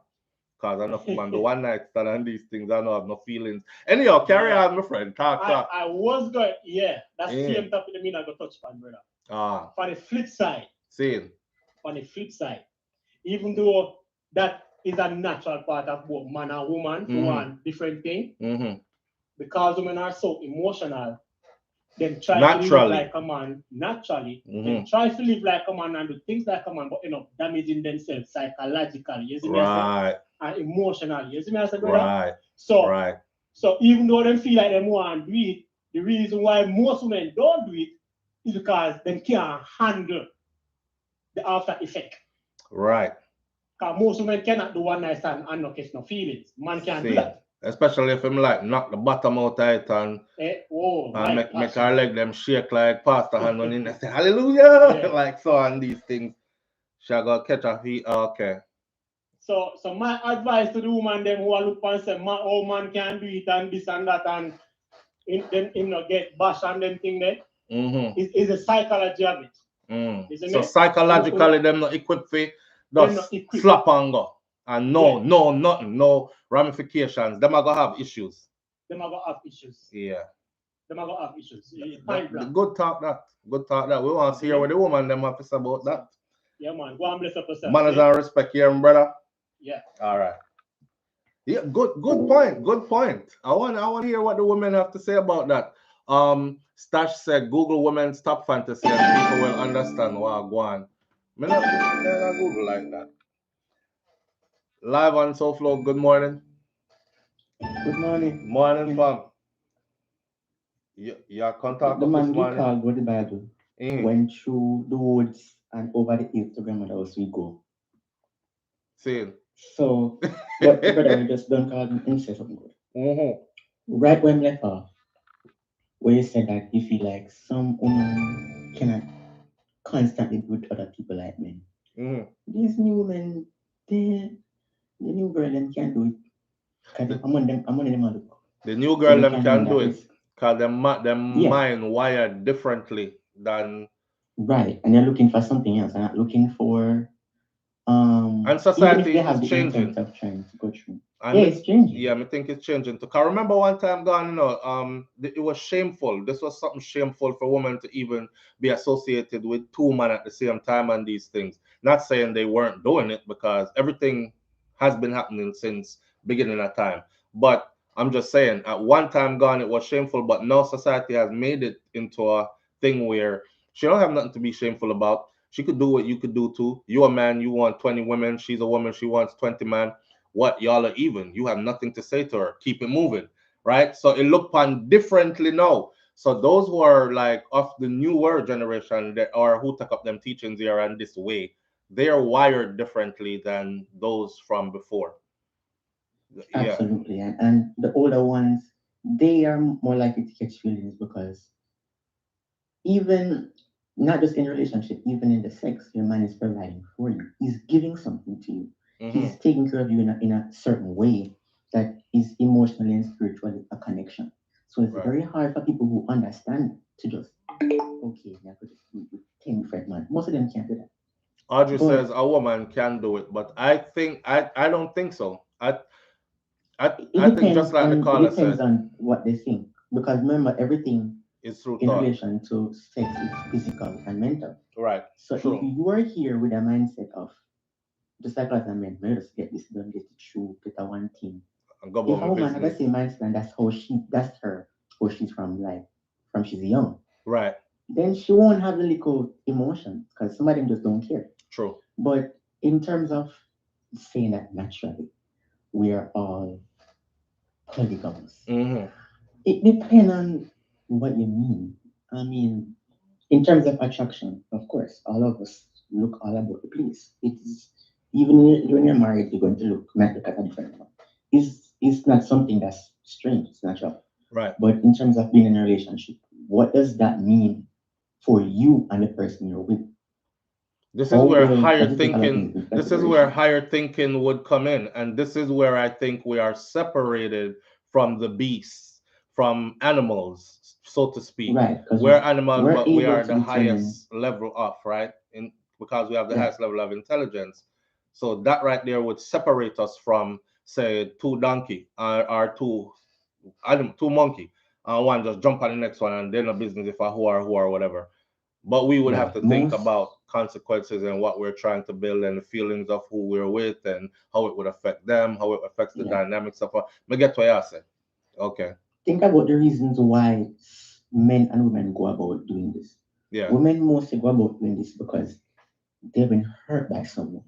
cause I know man, the one night stand and these things, I don't have no feelings. Anyhow, carry on, my friend. Talk. I was going, that's the same topic I mean I got touch on, brother. For the flip side, even though that is a natural part of both man and woman to want different thing, because women are so emotional. Then try to live like a man naturally. Then try to live like a man and do things like a man, but damaging themselves psychologically. You see me? Right. And emotionally. You see me? I said, brother? Right. So even though they feel like they want to do it, the reason why most women don't do it is because they can't handle the after effect. Right. Because most women cannot do one night stand and not catch no feelings. Man can't do that. Especially if him like knock the bottom out of it and make her leg them shake like pastor hand on in and say hallelujah like so and these things. She got catch her feet. Okay. So my advice to the woman them who are look and say man can do it and this and that and then get bashed and them thing there. Is a psychology of it. So psychologically them not equipped for just slap and go. And no ramifications. Them are gonna have issues. Yeah. Them are gonna have issues. Good talk that. We want to hear what the woman them have to say about that. Yeah, man. Go and bless up yourself. Manners and respect here, brother. Yeah. All right. Yeah, good point. I want to hear what the women have to say about that. Stash said Google women stop fantasy and people will understand what go on. Me not Google like that. Live on SouFLo, good morning. Good morning. Morning, fam. Your contact the man we called with the Bible went through the woods and over the Instagram and else we go. Same. So, but brother, we just don't call him and say something good. Right when we left off, where you said that you feel like some women cannot constantly do with other people like men. These new women, the new girl them can't do it. I'm on them. The new girl them can do it because them mind wired differently than right, and they're looking for something else. They're not looking for and society they have is the changing. Of trying to go through. It's changing. Yeah, I think it's changing too. Cause remember one time gone, it was shameful. This was something shameful for women to even be associated with two men at the same time and these things. Not saying they weren't doing it because everything has been happening since beginning of time. But I'm just saying at one time gone it was shameful, but now society has made it into a thing where she don't have nothing to be shameful about. She could do what you could do too. You a man, you want 20 women. She's a woman, she wants 20 men. What, y'all are even. You have nothing to say to her. Keep it moving, right? So it looked upon differently now. So those who are like of the newer generation that or who took up them teachings here and this way, they are wired differently than those from before. Absolutely, and the older ones, they are more likely to catch feelings because even not just in a relationship, even in the sex, your man is providing for you. He's giving something to you. He's taking care of you in a certain way that is emotionally and spiritually a connection. So it's very hard for people who understand to just, okay, I could just do 10 different man. Most of them can't do that. Audrey But says a woman can do it, but I don't think so. I think just like the it caller depends said, on what they think. Because remember, everything it's through in thought. relation to sex is physical and mental. Right. So if True. you are here with a mindset of just like what I meant, may just get this done, get it through, get a one thing. And go If about a my woman have the business. same mindset and that's her, how she's from like from she's young, Right. then she won't have the little emotions because some of them just don't care. True. But in terms of saying that naturally, we are all polygamous. Mm-hmm. It depends on what you mean. I mean, in terms of attraction, of course, all of us look all about the place. It's even when you're married, you're going to might look at a different one. It's not something that's strange. It's natural. Right. But in terms of being in a relationship, what does that mean for you and the person you're with? This is How where does higher that is take a lot thinking into this is where consideration? higher thinking would come in. And this is where I think we are separated from the beasts, from animals, so to speak. Right, because We're animals, we're but we able are to the determine. highest level of, right? In because we have the Yeah, highest level of intelligence. So that right there would separate us from, say, two donkey or two monkey. One just jump on the next one and they're no business if I who or whatever. But we would have right. to think Most about consequences and what we're trying to build and the feelings of who we're with and how it would affect them, how it affects the yeah. dynamics of what. Me get what you said. Okay. Think about the reasons why men and women go about doing this. Yeah. Women mostly go about doing this because they've been hurt by someone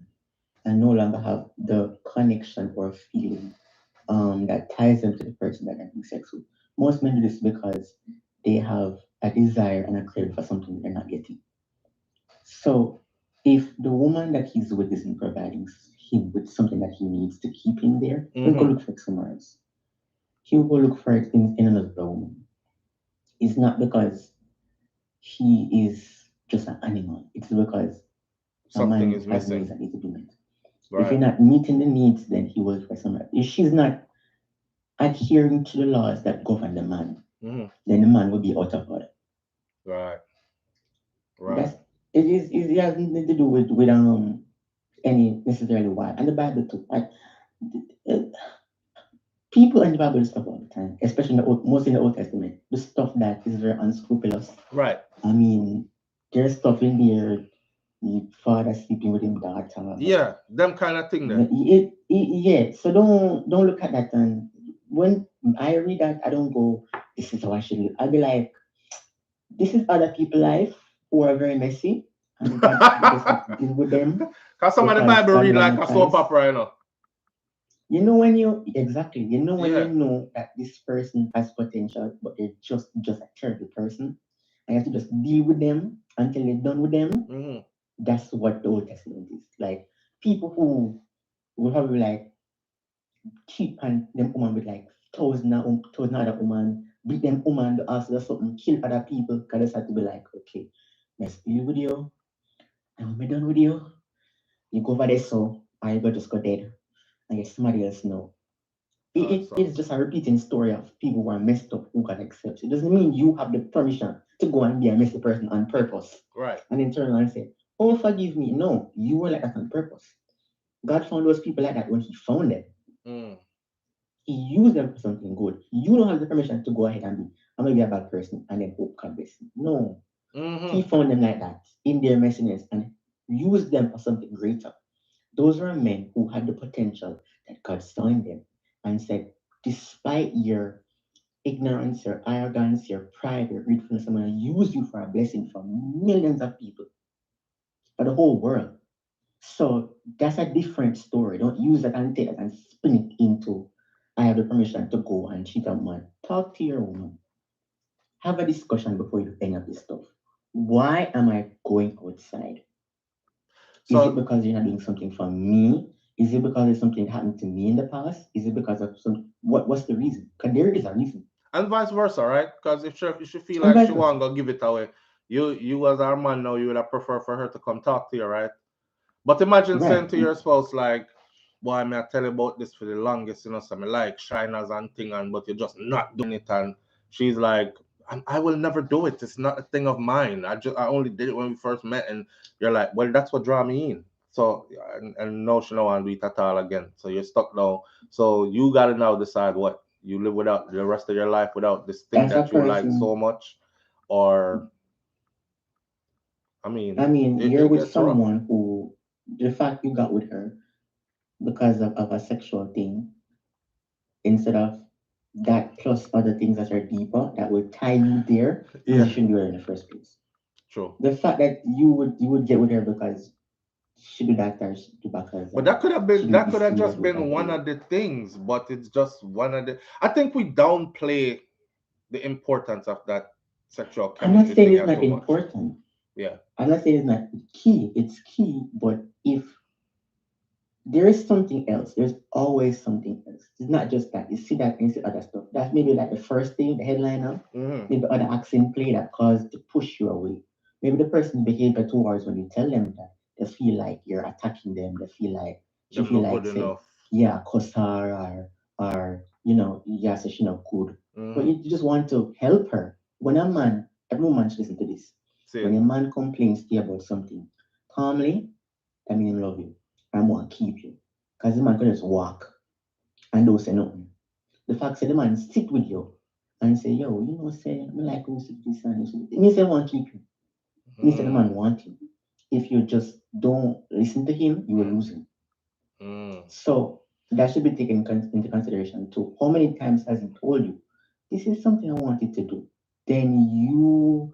and no longer have the connection or feeling that ties them to the person that they're having sex with. Most men do this because they have a desire and a craving for something they're not getting. So if the woman that he's with isn't providing him with something that he needs to keep him there, he'll go Mm-hmm. look for it somewhere else. He'll go look for it in another woman. It's not because he is just an animal. It's because a Something man is has missing. needs that need to be met. If Right. you're not meeting the needs, then he will for somewhere. If she's not adhering to the laws that govern the man, Mm-hmm. then the man will be out of order. Right. Right. That's it has nothing to do with any necessarily why. And the Bible too. Like uh, people in the Bible do stuff all the time, especially in the most in the Old Testament. The stuff that is very unscrupulous. Right. I mean, there's stuff in there. The father sleeping with him daughter. Yeah. Them kind of thing there. Yeah. So don't look at that. And when I read that, I don't go, "This is how I should live." I'll be like, "This is other people's life who are very messy, and God just have to deal with them Cause some of the because Bible God read don't like have a a soap choice." opera, you know. You know when you exactly, you know when you Yeah. know that this person has potential, but they're just a terrible person, and you have to just deal with them until you're done with them. Mm-hmm. That's what the Old Testament is. Like people who will probably like cheat on them woman with like thousand other woman, beat them woman, ask them something, kill other people, because they have to be like, okay, let's deal with you, and when we're done with you, you go over there so I go just go dead and get somebody else know. It's just a repeating story of people who are messed up who got accepted. It doesn't mean you have the permission to go and be a messy person on purpose. Right. And then turn around and say, "Oh, forgive me." No, you were like that on purpose. God found those people like that when He found them. Mm. He used them for something good. You don't have the permission to go ahead and be, I'm gonna be a bad person and then hope God bless you. No. He Mm-hmm. found them like that in their messiness and used them for something greater. Those were men who had the potential that God saw in them and said, despite your ignorance, your arrogance, your pride, your greedfulness, I'm going to use you for a blessing for millions of people, for the whole world. So that's a different story. Don't use that and take that and spin it into, I have the permission to go and cheat on man. Talk to your woman. Have a discussion before you do any of this stuff. Why am I going outside? Is it So because you're not doing something for me? Is it because there's something that happened to me in the past? Is it because of some what's the reason? Because there is a reason. and vice versa, right? Because if she feel And like vice she versa. want to give it away, you as our man now, you would have prefer for her to come talk to you, right? But imagine saying Right. to your spouse like, "Boy, me I tell you about this for the longest, so me like shiners and thing, and but you're just not doing it." And she's like, I will never do it. It's not a thing of mine. I only did it when we first met, and you're like, well, that's what draw me in. So and no, she don't want to do it at all again. So you're stuck now. So you gotta now decide what you live without the rest of your life without this thing that you like so much, or I mean, you're with someone who the fact you got with her because of a sexual thing instead of that plus other things that are deeper that would tie you there, you shouldn't do it in the first place. True. The fact that you would get with her because she do that or she do because but that could have just been one of the things, but it's just one of the I think we downplay the importance of that sexual chemistry. I'm not saying it's not important. Yeah. I'm not saying it's not key. It's key, but if there is something else, there's always something else. It's not just that. You see that and you see other stuff. That's maybe like the first thing, the headliner. Maybe other acts in play that cause to push you away. Maybe the person's behavior towards when you tell them that they feel like you're attacking them. They feel like you feel like say, yeah, cuss her or yeah, say she not good. But you just want to help her. When a man, every man should listen to this. When a man complains to you about something, calmly, I mean I love you. I want to keep you. Because the man can just walk and don't say nothing. The fact that the man sit with you and say, yo, say, I like when you sit this and this. It means I want to keep you. It means that the man want you. If you just don't listen to him, you will lose him. So that should be taken into consideration too. How many times has he told you, this is something I wanted to do? Then you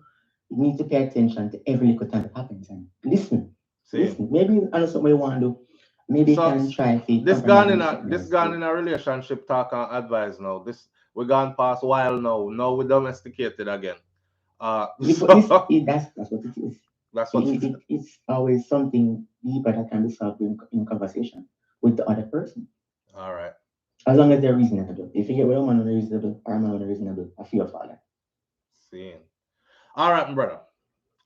need to pay attention to every little time it happens and listen. Listen. Maybe I know something you want to do. Maybe so, can try to this gone in a relationship talk and advice now. This we gone past a while now. Now we domesticated again. That's what it is. That's what it's always something deeper that can be solved in conversation with the other person. All right. As long as they're reasonable. If you get with a man unreasonable or a man unreasonable, I feel for that. Seeing. All right, my brother.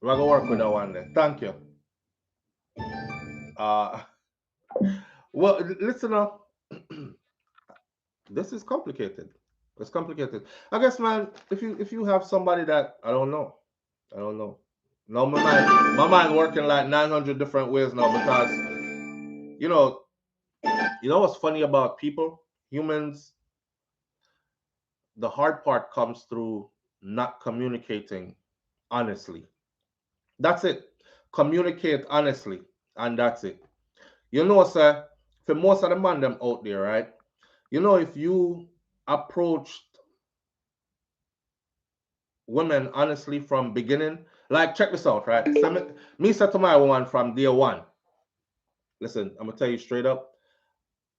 We're gonna work with that one then. Thank you. Well, listen up. This is complicated. It's complicated. I guess, man. If you have somebody that I don't know. No, my mind working like 900 different ways now because you know what's funny about people, humans. The hard part comes through not communicating honestly. That's it. Communicate honestly, and that's it. Sir, for most of the man them out there, right? If you approached women honestly from beginning, like check this out, right? So me said to my woman from day one, listen, I'm gonna tell you straight up,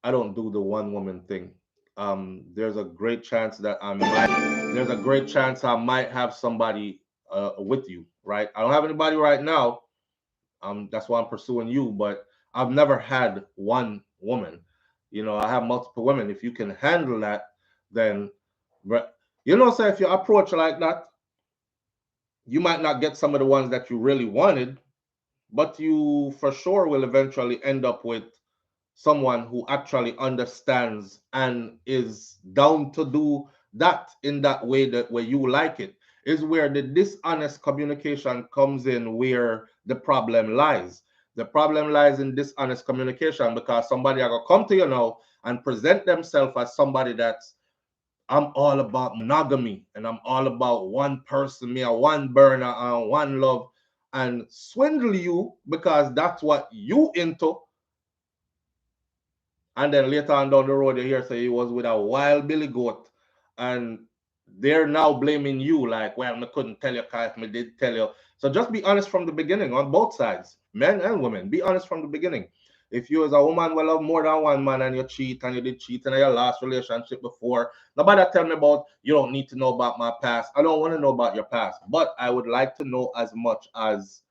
I don't do the one woman thing. There's a great chance that I might have somebody with you, right? I don't have anybody right now. That's why I'm pursuing you, but I've never had one woman. I have multiple women. If you can handle that, then so if you approach like that, you might not get some of the ones that you really wanted, but you for sure will eventually end up with someone who actually understands and is down to do that in that way that where you like it. Is where the dishonest communication comes in, where the problem lies. The problem lies in dishonest communication because somebody are gonna come to you now and present themselves as somebody that's I'm all about monogamy and I'm all about one person, me a one burner and one love, and swindle you because that's what you into. And then later on down the road, you hear say he was with a wild billy goat, and they're now blaming you like, well, I couldn't tell you because I did tell you. So just be honest from the beginning on both sides, men and women. Be honest from the beginning. If you as a woman will love more than one man and you cheat and you did cheat in your last relationship before, nobody tell me about you don't need to know about my past. I don't want to know about your past, but I would like to know as much as,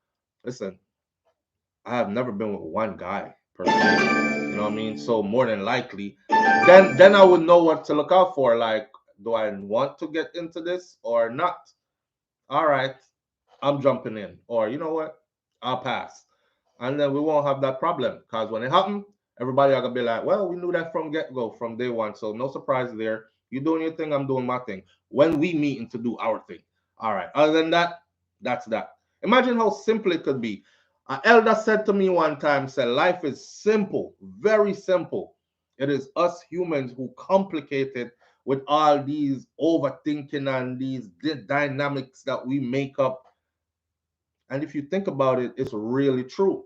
listen, I have never been with one guy per se. You know what I mean? So more than likely, then I would know what to look out for. Like, do I want to get into this or not? All right, I'm jumping in. Or you know what? I'll pass. And then we won't have that problem. Because when it happens, everybody are gonna be like, well, we knew that from get-go, from day one. So no surprise there. You doing your thing, I'm doing my thing. When we meeting to do our thing. All right. Other than that, that's that. Imagine how simple it could be. An elder said to me one time, said, life is simple, very simple. It is us humans who complicate it with all these overthinking and these dynamics that we make up. And if you think about it, it's really true.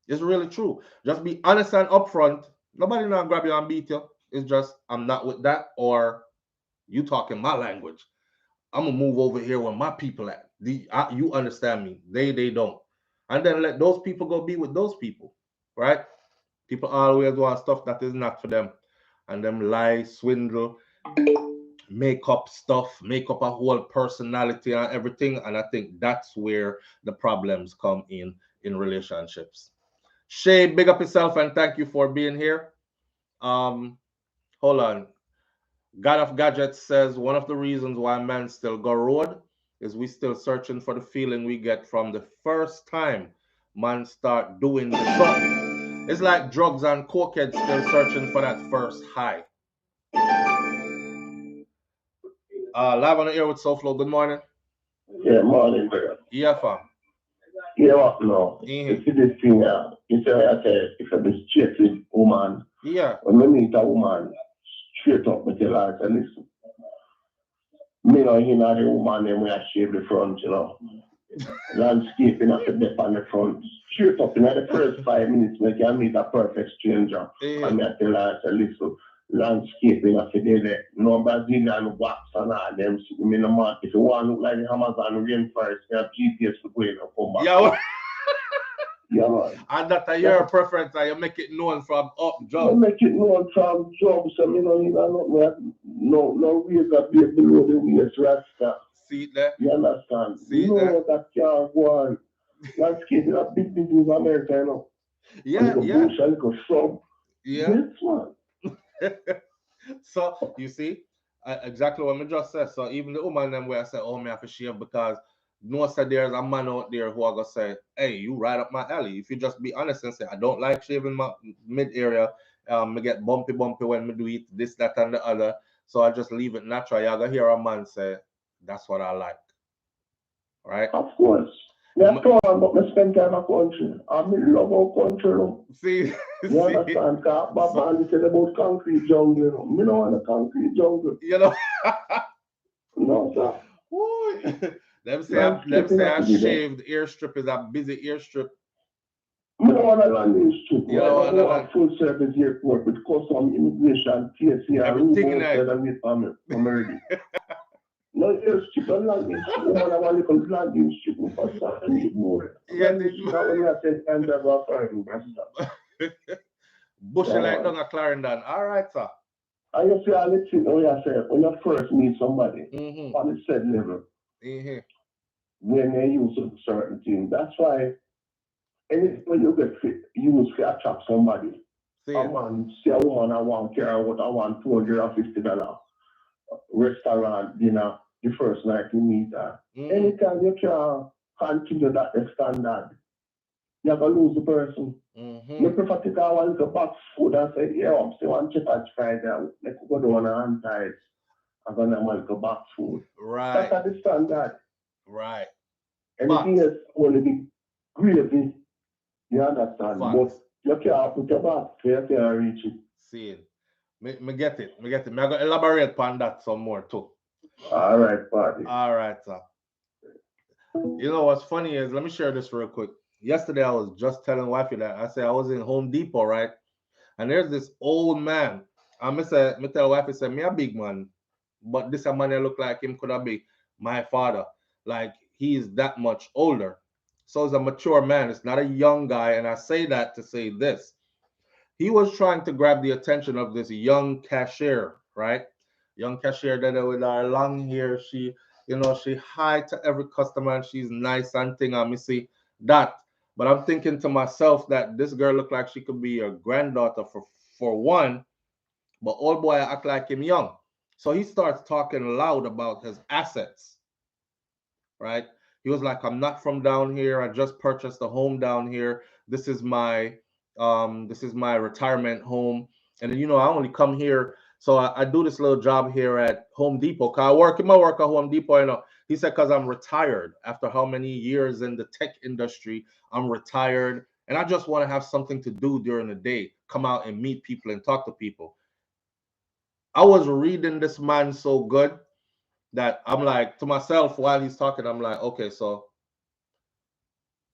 It's really true. Just be honest and upfront. Nobody gonna grab you and beat you. It's just, I'm not with that, or you talking my language. I'm gonna move over here where my people at. You understand me? They don't. And then let those people go be with those people, right? People always want stuff that is not for them, and them lie, swindle, make up stuff, make up a whole personality and everything. And I think that's where the problems come in relationships. Shay, big up yourself and thank you for being here. Hold on. God of Gadgets says one of the reasons why men still go road is we still searching for the feeling we get from the first time man start doing the something. It's like drugs and cokeheads still searching for that first high. Live on the air with SouFLo. Good morning. Yeah, morning, bro. Yeah, fam. Yeah, what no? You see this thing now. You say I say if I be straight with woman. Yeah. When we meet a woman, straight up with tell her, say, listen. Me know him and the woman them we are shave the front, you know. Landscaping at the depth on the front. Straight up in the first 5 minutes, we can meet a perfect stranger. And I tell her, say, listen, landscaping at the day, no Brazilian wax and all them. I mean, if you want to look like the Amazon rainforest, you have GPS to go in and come back. Yeah. Yeah, man. And that's your preference, and you make it known from up job. You make it known from job, so you know, you know, no ways that be below the waist, rasta. See there? You understand? See you know there? That can't go on. Landscape is a big business in America, you know. Yeah, yeah. Bush, a little shrub. Yeah. Yes, man. So, you see, exactly what I just said. So, even the woman them where I say, oh, me have to shave because no said there's a man out there who are gonna say, hey, you right up my alley. If you just be honest and say, I don't like shaving my mid area, me get bumpy when me do it, this, that, and the other. So I just leave it natural. You're gonna hear a man say, that's what I like. Right? Of course. That's all about me spend time in country. I mean love our country, you know. See, you understand? Because Baba said about concrete jungle, you know. Me don't want a concrete jungle. You know. No, sir. Ooh. Them say a shaved airstrip is a busy airstrip. Me don't want a landing strip. You don't want a full service airport with custom immigration, TSA, everything in there. I'm ready. No airstrip and landing strip. You want a little landing strip for something more. Yeah, Bushy like down a Clarendon. All right, sir. And you see, I'll let you know, when you first meet somebody on the said level, when they use certain things. That's why when you get fit, use to attract somebody. A man, see a woman, I want care what I want $250 restaurant dinner the first night you meet her. Anytime you can continue that standard, you're going to lose the person. You prefer to go a little box food and say, yeah, I'm still on chicken fried there. Let's go down and hand I'm going to have a little box food. Right. That's the standard. Right. Anything else only be gravy. You understand? But you can't put your box so you can't reach it. See it. Me get it. I'm going to elaborate on that some more too. All right, party. All right, sir. You know what's funny is, let me share this real quick. Yesterday, I was just telling wifey that I said I was in Home Depot, right? And there's this old man. Me tell wifey, say, me a big man, but this a man that look like him could have been my father. Like, he's that much older. So he's a mature man. It's not a young guy. And I say that to say this. He was trying to grab the attention of this young cashier, right? Young cashier that with her long hair, she hi to every customer and she's nice and thing. I see that. But I'm thinking to myself that this girl looked like she could be your granddaughter for one, but old boy act like him young. So he starts talking loud about his assets, right? He was like, I'm not from down here. I just purchased a home down here. This is my retirement home. And then, I only come here So I do this little job here at Home Depot. Cause I work at Home Depot, you know. He said, cause I'm retired after how many years in the tech industry, I'm retired. And I just want to have something to do during the day, come out and meet people and talk to people. I was reading this man so good that I'm like, to myself while he's talking, I'm like, okay, so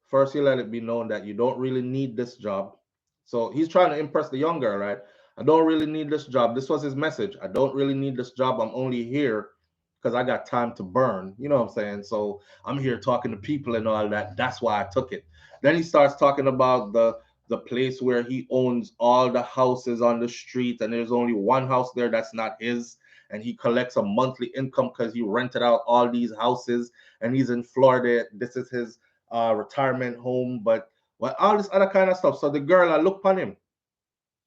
first you let it be known that you don't really need this job. So he's trying to impress the young girl, right? I don't really need this job. This was his message. I don't really need this job. I'm only here because I got time to burn. You know what I'm saying? So I'm here talking to people and all that. That's why I took it. Then he starts talking about the place where he owns all the houses on the street, and there's only one house there that's not his, and he collects a monthly income because he rented out all these houses, and he's in Florida. This is his retirement home, but well, all this other kind of stuff. So the girl, I look upon him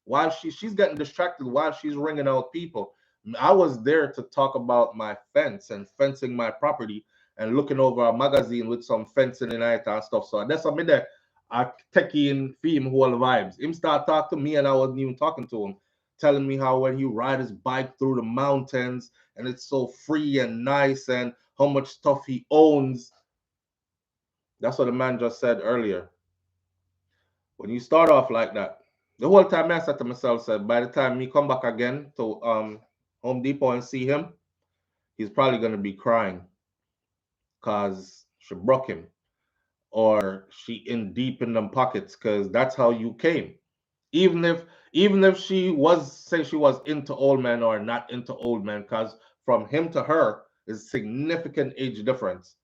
while she's getting distracted while she's ringing out people. I was there to talk about my fence and fencing my property and looking over a magazine with some fencing in it and stuff. So that's something that I take in film whole vibes. Him start talking to me and I wasn't even talking to him, telling me how when he ride his bike through the mountains and it's so free and nice and how much stuff he owns. That's what the man just said earlier. When you start off like that, the whole time I said to myself, said by the time me come back again to Home Depot and see him, he's probably gonna be crying because she broke him or she in deep in them pockets because that's how you came. Even if she was say she was into old men or not into old men, because from him to her is significant age difference.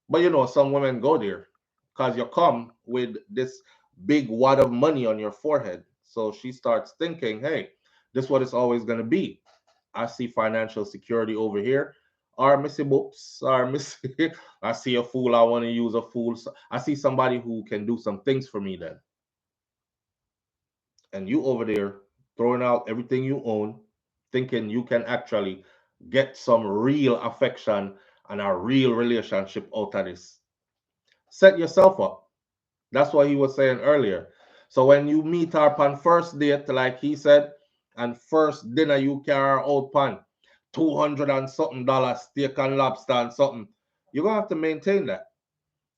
But you know, some women go there because you come with this big wad of money on your forehead. So she starts thinking, hey, this is what it's always going to be. I see financial security over here. Or missy books, or missy, I see a fool, I want to use a fool. So I see somebody who can do some things for me then. And you over there throwing out everything you own, thinking you can actually get some real affection and a real relationship out of this. Set yourself up. That's what he was saying earlier. So when you meet her on first date, like he said, and first dinner you carry her out pan $200 and something steak and lobster and something, you're gonna have to maintain that.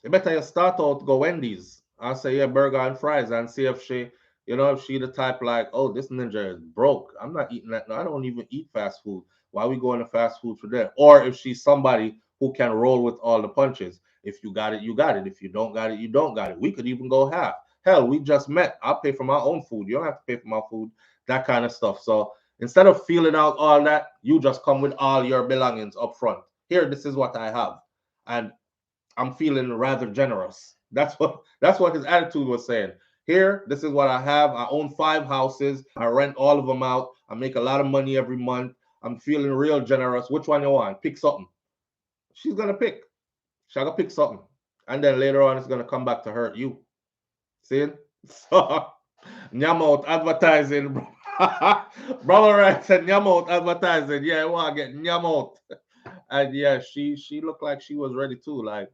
You better you start out go Wendy's and say yeah, burger and fries and see if she, you know, if she the type like, oh, this ninja is broke. I'm not eating that. No, I don't even eat fast food. Why we going to fast food for that? Or if she's somebody who can roll with all the punches. If you got it, you got it. If you don't got it, you don't got it. We could even go half. Hell, we just met. I'll pay for my own food. You don't have to pay for my food. That kind of stuff. So instead of feeling out all that, you just come with all your belongings up front. Here, this is what I have. And I'm feeling rather generous. That's what his attitude was saying. Here, this is what I have. I own 5 houses. I rent all of them out. I make a lot of money every month. I'm feeling real generous. Which one you want? Pick something. She's gonna pick. She's gonna pick something. And then later on it's gonna come back to hurt you. See? So nyam out advertising. Brother right said nyam out advertising. Yeah, I wanna get nyam out. And yeah, she looked like she was ready too. Like,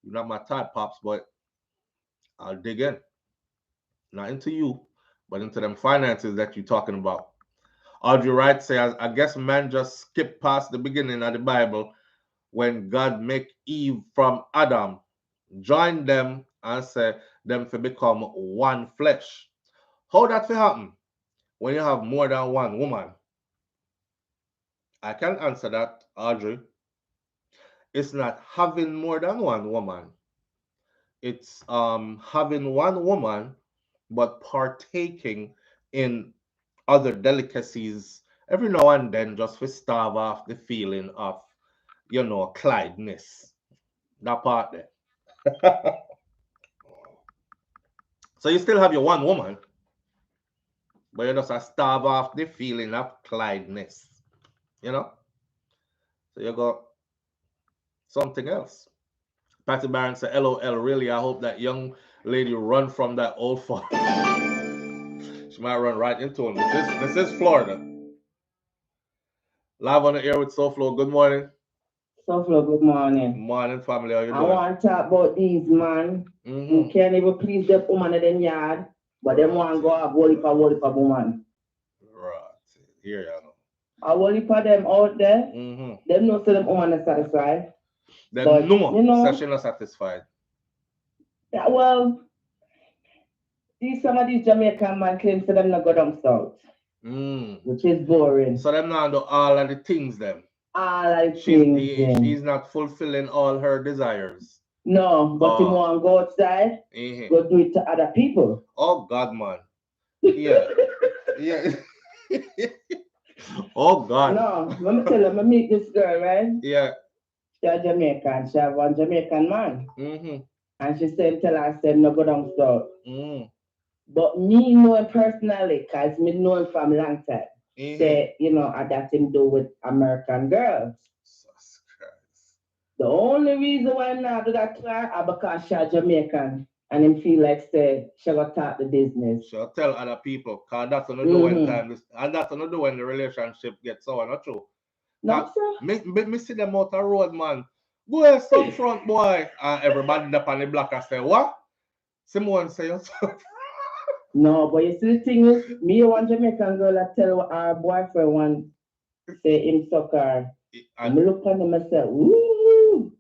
you're not my type, pops, but I'll dig in. Not into you, but into them finances that you're talking about. Audrey Wright says, I guess man just skipped past the beginning of the Bible when God make Eve from Adam, join them and say them to become one flesh. How that will happen when you have more than one woman? I can answer that, Audrey. It's not having more than one woman. It's having one woman but partaking in other delicacies every now and then just to starve off the feeling of, you know, Clydeness. That part there. So you still have your one woman, but you just starve off the feeling of Clydeness. You know? So you got something else. Patty Barron said, LOL, really, I hope that young lady run from that old fuck. She might run right into him. This is Florida. Live on the air with SouFlo. Good morning. SouFlo, good morning. Morning, family. How you doing? I want to talk about these man who can't even please the woman in the yard, but them want to go a volley for woman. Right. Here, you know. I only put them out there. Them know so them woman is satisfied. Them no, so she not satisfied. Yeah, well, some of these Jamaican man claims to them not go down south. Which is boring. So them now do all of the things them. All of the things. She's not fulfilling all her desires. No, but you want to go outside, go do it to other people. Oh God, man. Yeah. Yeah. Oh God. No, let me tell you, I meet this girl, right? Yeah. She's Jamaican. She have one Jamaican man. And she said, tell her, I said, no go down south. But me know him personally, because me know him from a long time. Say, you know, that him do with American girls. Jesus Christ. The only reason why I'm not do that to her is because she's Jamaican. And him feel like say she will talk the business. She'll tell other people, because that's what do when time, and that's what do when the relationship gets sour, not true. Not so. Me see them out the road, man. Go some front boy. And everybody up on the block and say, what? Someone say yourself. No, but you see the thing is, me one Jamaican girl I tell our boyfriend one say him suck her. And me look on him and say, ooh,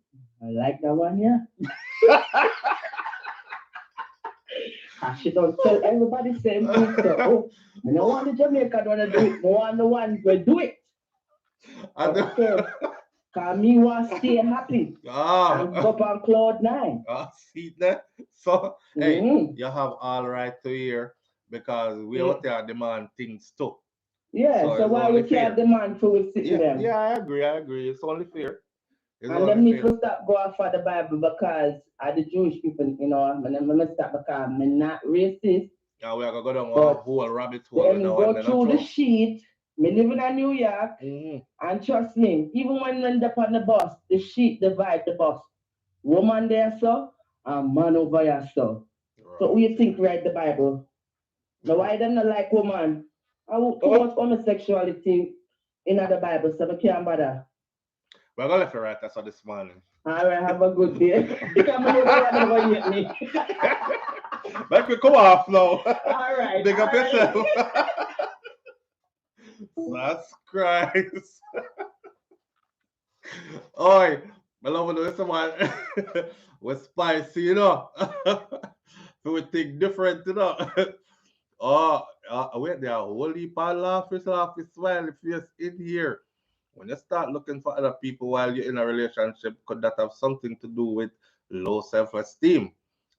I like that one, yeah. She don't tell everybody same thing. So, oh, I don't want the Jamaican one to do it. I want the one to do it. Okay. Because me want to stay happy. And go up on cloud 9. See that? So, hey, you have all right to hear because we out there demand things too. Yeah, so why we can't demand for we sit with them? Yeah, I agree. It's only fair. And them need to stop going for the Bible because of the Jewish people, you know, and I'm stop because I'm not racist. Yeah, we are going to go down a whole rabbit hole. Then go through the sheet. Me living in New York, and trust me, even when we end up on the bus, the sheet divide the bus. Woman there, so, and man over here, so. Right. So who you think read the Bible? Now why them not like woman? Too much homosexuality in the Bible, so we can't bother. We're going to left it right, that's what this morning. All right, have a good day. Because I'm going to me. Make me come off now. All right. Big up yourself. Jesus Christ. Oi, my love with this one. We're spicy, you know. So we think different, you know. Wait there, whole heap of laugh, smile face in here. When you start looking for other people while you're in a relationship, could that have something to do with low self-esteem?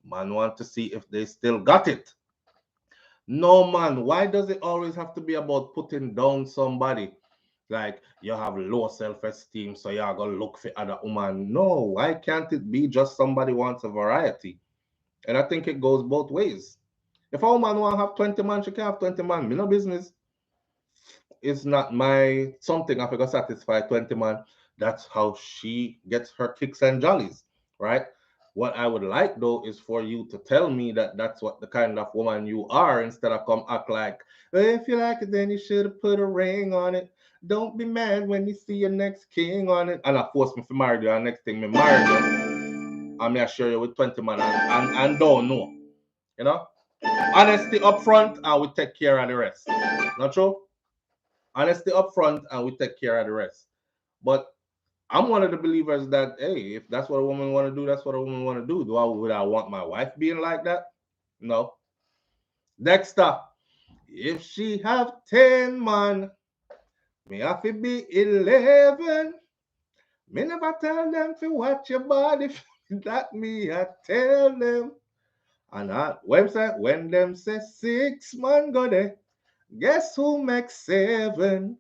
Man want to see if they still got it. No, man. Why does it always have to be about putting down somebody? Like, you have low self-esteem, so you're going to look for other woman. No, why can't it be just somebody wants a variety? And I think it goes both ways. If a woman want to have 20 man, she can have 20 man. Me no business. It's not my something I forgot satisfy 20 man. That's how she gets her kicks and jollies, right? What I would like, though, is for you to tell me that that's what the kind of woman you are instead of come act like, well, if you like it, then you should have put a ring on it. Don't be mad when you see your next king on it. And I force me to marry you, and next thing me marry you, I'm going to share you with 20 man and don't know. You know? Honesty up front, and we take care of the rest. Not true? Honesty up front, and we take care of the rest. But I'm one of the believers that, hey, if that's what a woman want to do, that's what a woman want to do. Would I want my wife being like that? No. Dexter, if she have 10 man, me have to be 11. Me never tell them to watch your body. That me, I tell them. And website, when them say 6 man go there, guess who makes 7?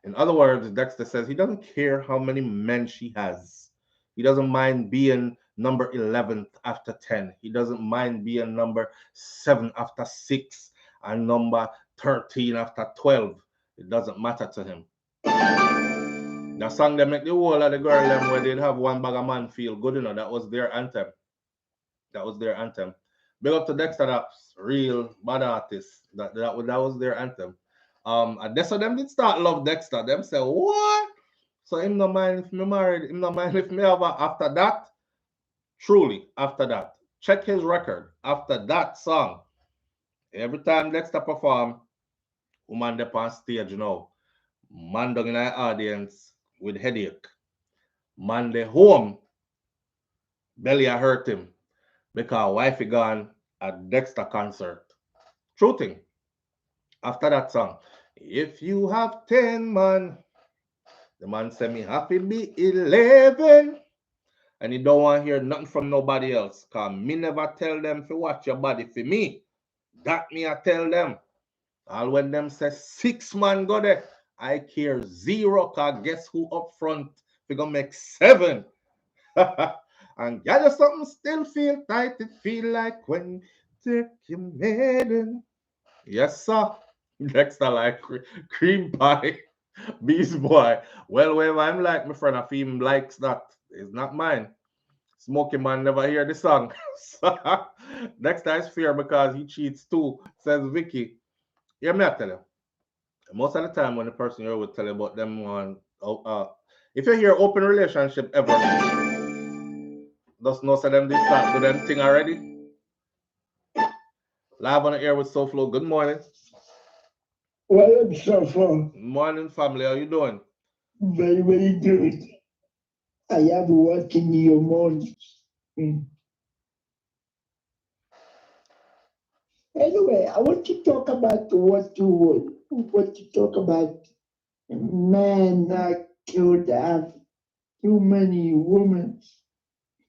In other words, Dexter says he doesn't care how many men she has. He doesn't mind being number 11 after 10. He doesn't mind being number 7 after 6 and number 13 after 12. It doesn't matter to him. That song they make the whole of the girl them where they'd have one bag of man feel good, you know. That was their anthem. Big up to Dexter, that's real bad artist. That was their anthem. And that's how them did start love Dexter. Them say, what? So him no mind if me married, him no mind if me have after that. Truly, after that. Check his record. After that song. Every time Dexter perform, woman up on stage now. Man down in the audience with headache. Man dey home, belly a hurt him because wifey gone at Dexter concert. True thing. After that song, if you have 10 man, the man said me happy be 11. And he don't want to hear nothing from nobody else. Cause me never tell them to watch your body for me. That me I tell them. All when them say 6 man go there, I care 0. Cause guess who up front? We gonna make 7. And gather something still feel tight. It feel like when take your maiden. Yes, sir. Dexter like cream pie. Beast boy. Well, when I'm like my friend, I feel him likes that. It's not mine. Smoky man never hear the song. Dexter is fear because he cheats too, says Vicky. Yeah, me I tell you. Most of the time when the person you're with tell you about them on if you hear open relationship ever, does no say them this start do them thing already. Live on the air with SouFLo. Good morning. What up, SouFLo? Morning, family. How you doing? Very, very good. I have work in your morning. Anyway, I want to talk about what you talk about. Men could have too many women.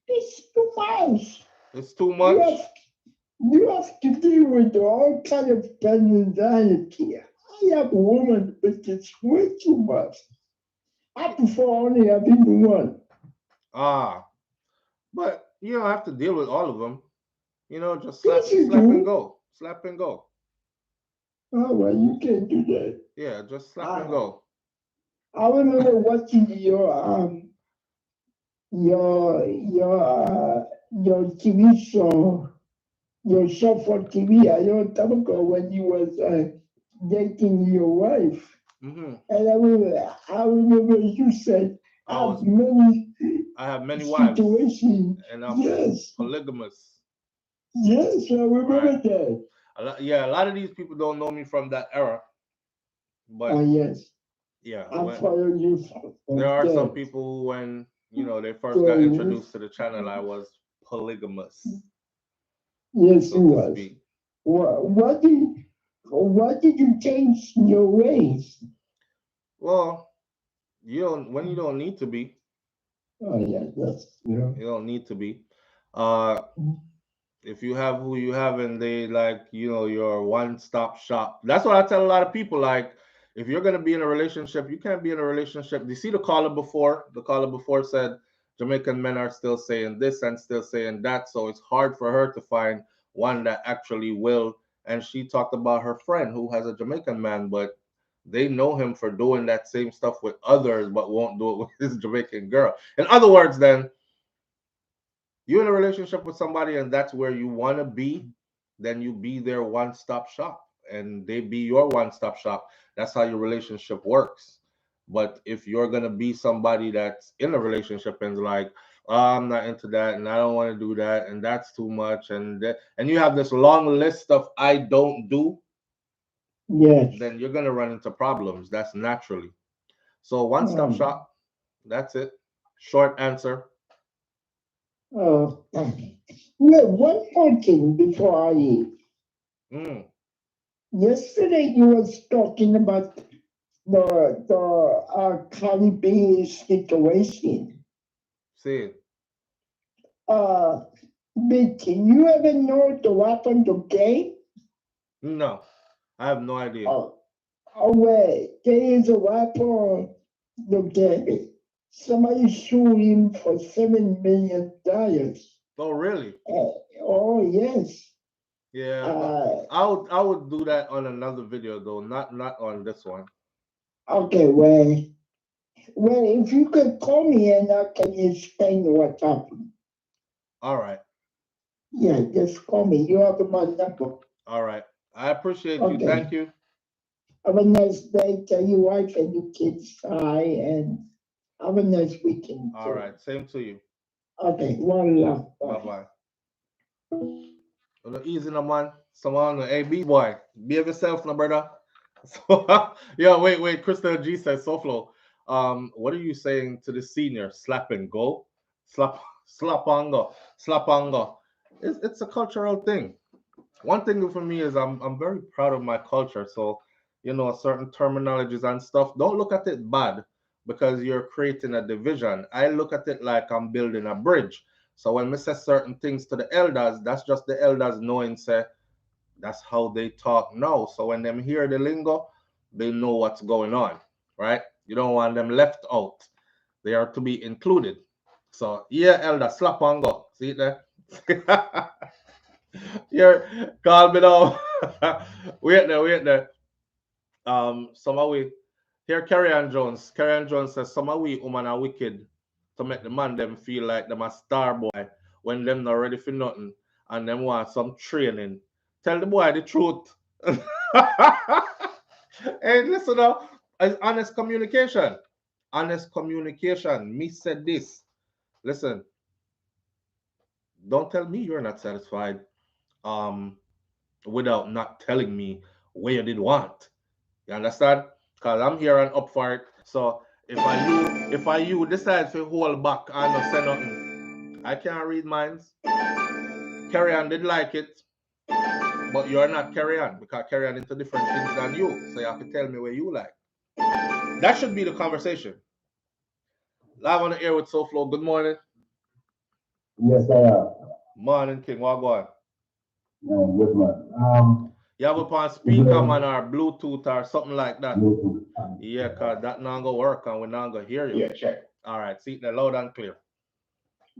It's too much. It's too much. You have to deal with all kind of anxiety. I have a woman, but it's way too much. I prefer only having one. But you don't have to deal with all of them. You know, just slap and go. Slap and go. Oh, well, you can't do that. Yeah, just slap and go. I remember watching your TV show, your SouFLoTV. I don't time ago when you was dating your wife. Mm-hmm. And I remember you said, I have many wives. And I'm polygamous. Yes, I remember that. A lot of these people don't know me from that era. But yes. Yeah. I follow you. There are some people when, they first got introduced to the channel, I was polygamous. Yes, you was. What did you change your ways? Well, when you don't need to be. Oh yeah, You don't need to be. If you have who you have and they like, your one-stop shop. That's what I tell a lot of people. Like, if you're gonna be in a relationship, you can't be in a relationship. You see the caller before? The caller before said Jamaican men are still saying this and still saying that. So it's hard for her to find one that actually will. And she talked about her friend who has a Jamaican man, but they know him for doing that same stuff with others, but won't do it with his Jamaican girl. In other words, then, you're in a relationship with somebody and that's where you want to be, then you be their one-stop shop and they be your one-stop shop. That's how your relationship works. But if you're going to be somebody that's in a relationship and like, I'm not into that and I don't want to do that and that's too much and you have this long list of I don't do, then you're going to run into problems. That's naturally. So one-stop shop, that's it. Short answer. Well, one more thing before I eat. Yesterday you was talking about the Caribbean situation. See. But you ever know what happened to Gay? No, I have no idea. Well, Gay is a rapper, the Gay. Somebody sued him for $7 million. Oh, really? Oh, yes. Yeah, I would do that on another video though, not on this one. Okay, well, if you could call me and I can explain what happened. All right. Yeah, just call me. You have my number. All right. I appreciate you. Thank you. Have a nice day. Tell your wife and your kids hi and have a nice weekend. All right. Same to you. Okay. One love. Bye-bye. Easy no man. Someone, hey, B boy, behave yourself, no brother. So yeah, wait. Crystal G says SouFlo. What are you saying to the senior? Slap and go, slap on go. It's a cultural thing. One thing for me is I'm very proud of my culture. So, certain terminologies and stuff. Don't look at it bad because you're creating a division. I look at it like I'm building a bridge. So when we say certain things to the elders, that's just the elders knowing say that's how they talk now. So when them hear the lingo, they know what's going on, right? You don't want them left out. They are to be included. So yeah, elder, slap on go. See it there? Here, calm it down. Wait there. Some of we here, Carrie Ann Jones. Carrie Ann Jones says some of we women are wicked to make the man them feel like them a star boy when them not ready for nothing and them want some training. Tell the boy the truth. Hey, listen now, it's honest communication. Honest communication. Me said this. Listen, don't tell me you're not satisfied. Um, without not telling me where you did want. You understand? Cause I'm here and up for it. So if I you decide to hold back and not say nothing, I can't read minds. Carry on did like it, but you're not carry on because carry on into different things than you. So you have to tell me where you like. That should be the conversation. Live on the air with SouFlo. Good morning. Yes, I am. Morning, King. What going? Good man. You have upon speaker man or Bluetooth or something like that. Bluetooth. Yeah, cause that not gonna work and we're not gonna hear you. Yeah, check. All right, see that loud and clear.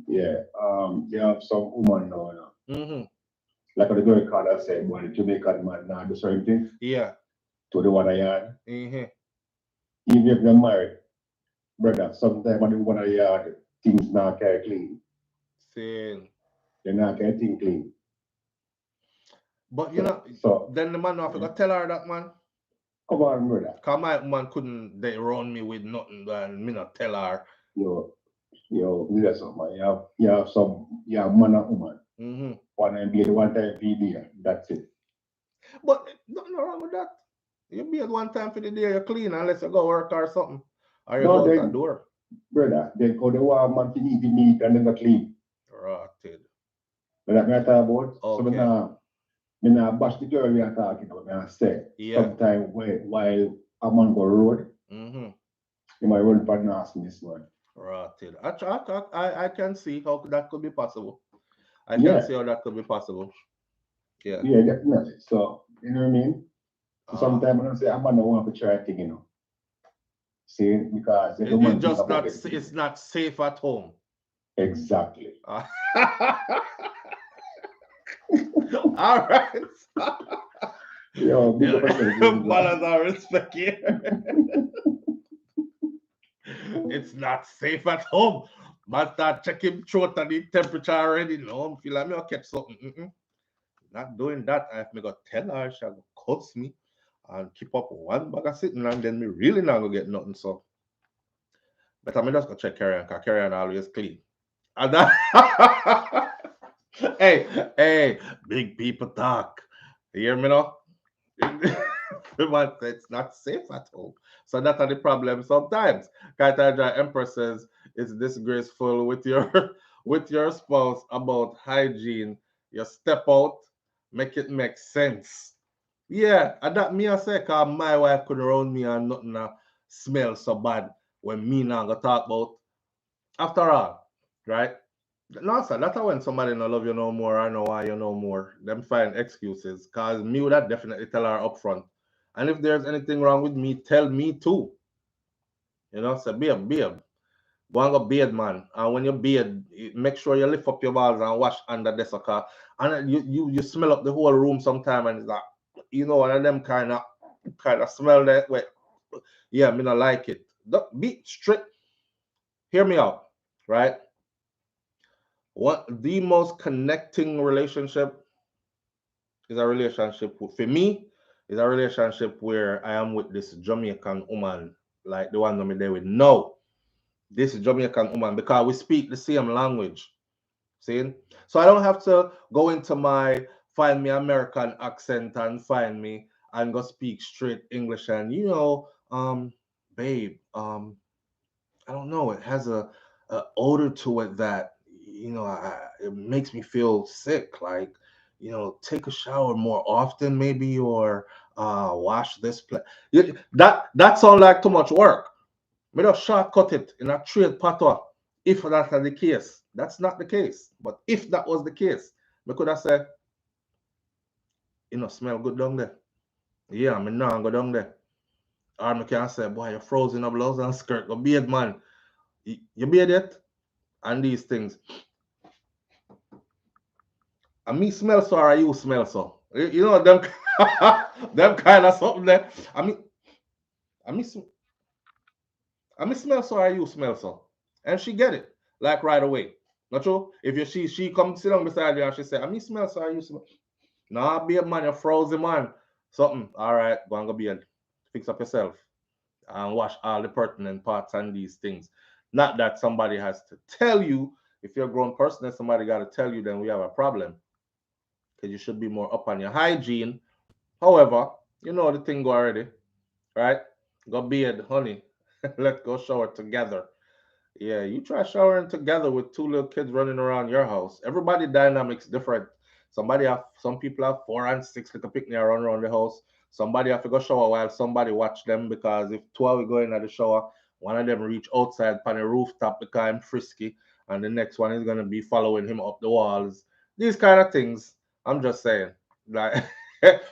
Yeah. You have some woman now. Mm-hmm. Like the girl called I said, when the Jamaican man now do certain things. Yeah. To the one I yard. Mm-hmm. Even if they're married, brother, sometimes when the one I yard, things not get clean. Same. They're not getting things clean. But you know, so then the man have to go tell her that, man. Come on, brother. Cause my man couldn't they run me with nothing and me not tell her. Yo, there's something. You have man and woman. Mm-hmm. One time PB, that's it. But nothing wrong with that. You be at one time for the day you're clean unless you go work or something. Or you go out the door. Brother, they go the one man to eat the meat and then the clean. Rotted. But that I talk about. Okay. So me now bash the girl we are talking about. I say sometimes while a man go road, mm-hmm. you might run for nastiness one. Rotted. I can see how that could be possible. I can see how that could be possible. Yeah. Yeah, definitely. So you know what I mean? So sometimes I say I'm gonna want to try a thing, you know. See, because it's just not it's not safe at home. Exactly. All right. Yo, balance and respect here. It's not safe at home. Man start checking throat and the temperature already. No, I feel like me I'll catch something. Not doing that. I have to go tell her she'll go cuss me and keep up one bag of sitting and then me really not gonna get nothing. So but I'm just gonna check Carrie because Carrie always clean. And that hey, big people talk. You hear me now? It's not safe at home. So that's the problem sometimes. Kaitaja Empress says it's disgraceful with your spouse about hygiene. You step out, make it make sense. Yeah, and that me I say cause my wife couldn't round me and nothing smell so bad when me now go talk about. After all, right? No, sir, that's when somebody no love you no more, I know why you no more. Them find excuses. Cause me would have definitely tell her up front. And if there's anything wrong with me, tell me too. You know, say babe. Go and go bathe, man. And when you bathe, make sure you lift up your balls and wash under the sucker. And you smell up the whole room sometime and it's like, one of them kind of smell that way. Yeah, me not like it. Don't be strict. Hear me out, right? What the most connecting relationship is a relationship for me is a relationship where I am with this Jamaican woman, like the one I'm there with. No, this Jamaican woman because we speak the same language. See, so I don't have to go into my find me American accent and find me and go speak straight English and babe, I don't know, it has a odor to it that it makes me feel sick. Like, take a shower more often, maybe, or wash this place. That sounds like too much work. Me just shortcut it in a trade patois. If that's the case, that's not the case. But if that was the case, me could have said, smell good down there. Yeah, I mean, now go down there. Or me can say, boy, you're frozen up blouse and skirt. Go beard, man. You beard it? And these things. And me smell so or you smell so. You know them them kind of something there. I mean smell so or you smell so. And she get it. Like right away. Not true? If she come sit down beside you and she say, I mean smell so or you smell. Nah, be a man, you're frozen man. Something. Alright, go and go beard. Fix up yourself. And wash all the pertinent parts and these things. Not that somebody has to tell you. If you're a grown person and somebody got to tell you, then we have a problem. Because you should be more up on your hygiene. However, you know the thing go already, right? Go beard, honey. Let's go shower together. Yeah, you try showering together with two little kids running around your house. Everybody dynamics different. Some people have 4 and 6 little picnic run around the house. Somebody have to go shower while somebody watch them, because if two are going at the shower, one of them reach outside on the rooftop because I'm frisky, and the next one is gonna be following him up the walls. These kind of things. I'm just saying, like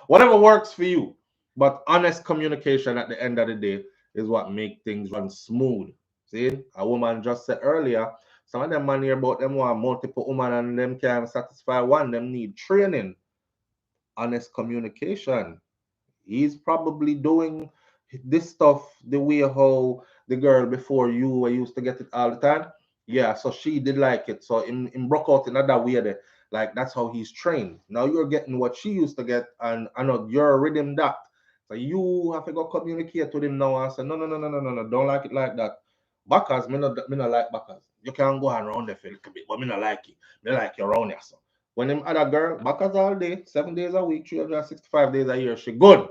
whatever works for you. But honest communication at the end of the day is what make things run smooth. See, a woman just said earlier, some of them man here about them want multiple women and them can't satisfy one. Them need training. Honest communication. He's probably doing this stuff the way how the girl before you were used to get it all the time. Yeah, so she did like it. So in broke out in other way there. Like that's how he's trained. Now you're getting what she used to get, and I know you're rhythm that. So you have to go communicate with him now and say, no, no, no, no, no, no, no, don't like it like that. Backers, me not like backers. You can go around there for a little bit, but me not like it. Me like you around here. So when him other girl, backers all day, 7 days a week, 365 days a year, she good.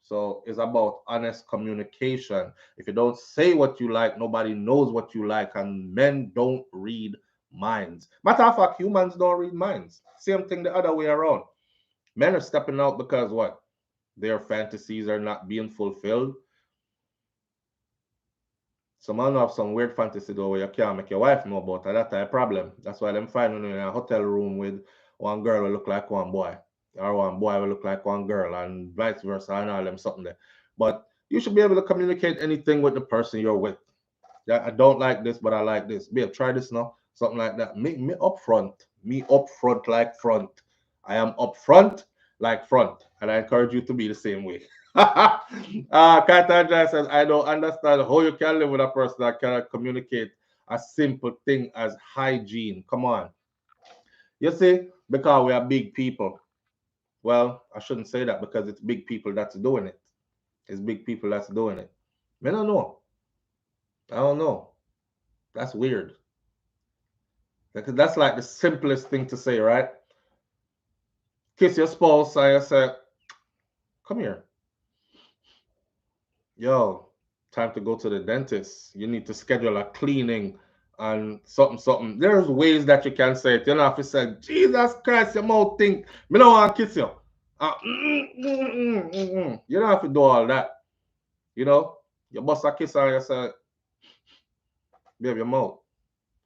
So it's about honest communication. If you don't say what you like, nobody knows what you like, and men don't read minds. Matter of fact, humans don't read minds. Same thing the other way around. Men are stepping out because what? Their fantasies are not being fulfilled. Some man have some weird fantasy though where you can't make your wife know about it. That's a problem. That's why them find you in a hotel room with one girl will look like one boy, or one boy will look like one girl, and vice versa, and all them something there. But you should be able to communicate anything with the person you're with. Yeah, I don't like this, but I like this. Babe, try this now. Something like that. Me upfront. Me upfront like front. I am upfront like front. And I encourage you to be the same way. Kata says, I don't understand how you can live with a person that cannot communicate a simple thing as hygiene. Come on. You see, because we are big people. Well, I shouldn't say that because it's big people that's doing it. It's big people that's doing it. I don't know. I don't know. That's weird. That's like the simplest thing to say, right? Kiss your spouse and you say, come here. Yo, time to go to the dentist. You need to schedule a cleaning and something, something. There's ways that you can say it. You don't have to say, Jesus Christ, your mouth think, me don't want to kiss you. You don't have to do all that. You know, you bust a kiss and you say, babe, your mouth.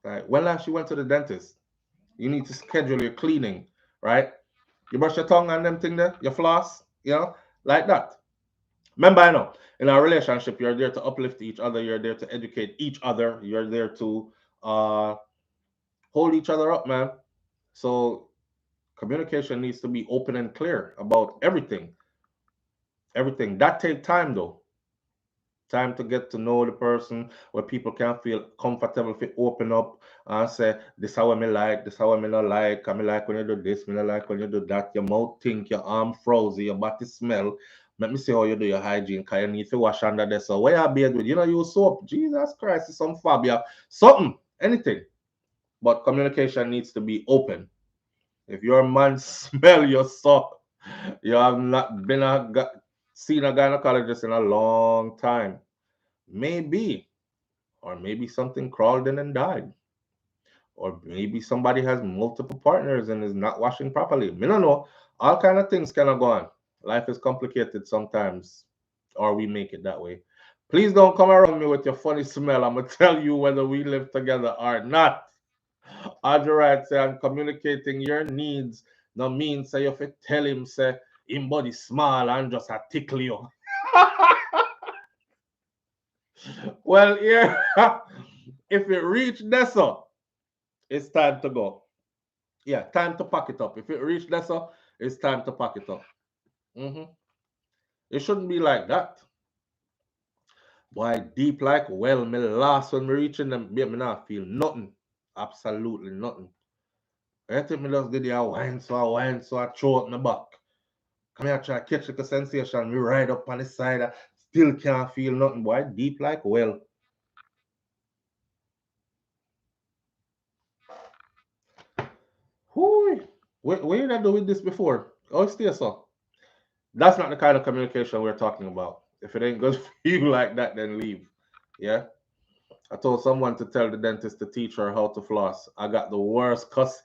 Right? When last you went to the dentist? You need to schedule your cleaning, right? You brush your tongue and them thing there, your floss, like that. Remember, I know, in a relationship, you're there to uplift each other, you're there to educate each other, you're there to hold each other up, man. So communication needs to be open and clear about everything. Everything. That take time though. Time to get to know the person where people can feel comfortable to open up and say, this how I me like, this how I me not like, I me like when you do this, me not like when you do that, your mouth think, your arm frozen, your body smell. Let me see how you do your hygiene, because you need to wash under there. So where you beard with, use soap. Jesus Christ, it's some fabia. Something, anything. But communication needs to be open. If your man smell your soap, You have not been seen a gynecologist in a long time. Maybe. Or maybe something crawled in and died. Or maybe somebody has multiple partners and is not washing properly. Me don't know. All kind of things cannot go on. Life is complicated sometimes, or we make it that way. Please don't come around me with your funny smell. I'm gonna tell you whether we live together or not. Audrey right say I'm communicating your needs. No means say you fi tell him say him body small and just a tickle you. Well, here, if it reach this up, it's time to go. Yeah, time to pack it up. If it reach this up, it's time to pack it up. hmm It shouldn't be like that. Boy, deep like well, me last when me reaching them, me not feel nothing. Absolutely nothing. I think me just did a wine, so I throw up my back. Come here, try catch the sensation. Me ride up on the side, I still can't feel nothing. Boy, deep like well. Whoo, where did I do with this before? Oh, it's still so. That's not the kind of communication we're talking about. If it ain't good for you like that, then leave. Yeah. I told someone to tell the dentist to teach her how to floss. I got the worst cuss.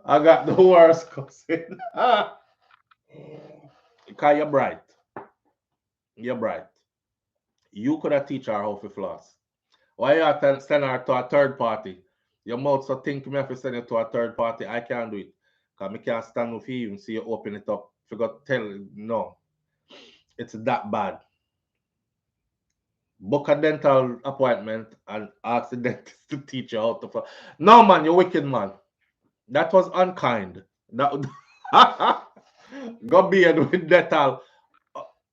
I got the worst cussing. Because you're bright. You're bright. You could have teach her how to floss. Why you have to send her to a third party? Your mouth so think me have to send it to a third party. I can't do it. Because I can't stand with you and see you open it up. Forgot tell no. It's that bad. Book a dental appointment and ask the dentist to teach you how to floss. No man, you're wicked man. That was unkind. That go beard with dental.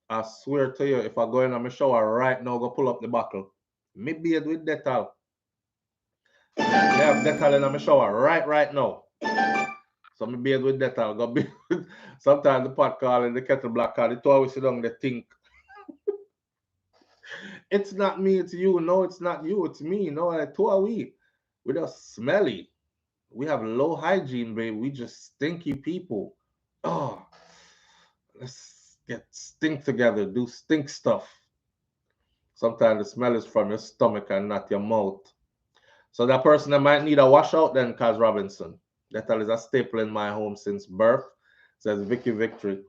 I swear to you, if I go in my shower right now, go pull up the buckle. Me beard with dental. Me have dental in my shower right now. So me beard with dental. Go beard with, sometimes the pot call and the kettle black call. The two always sit down, they think. It's not me, it's you. No, it's not you, it's me. No, like two are we. We just smelly. We have low hygiene, babe. We just stinky people. Oh, let's get stink together, do stink stuff. Sometimes the smell is from your stomach and not your mouth. So that person that might need a washout then, Kaz Robinson. Dental is a staple in my home since birth, says Vicky Victory.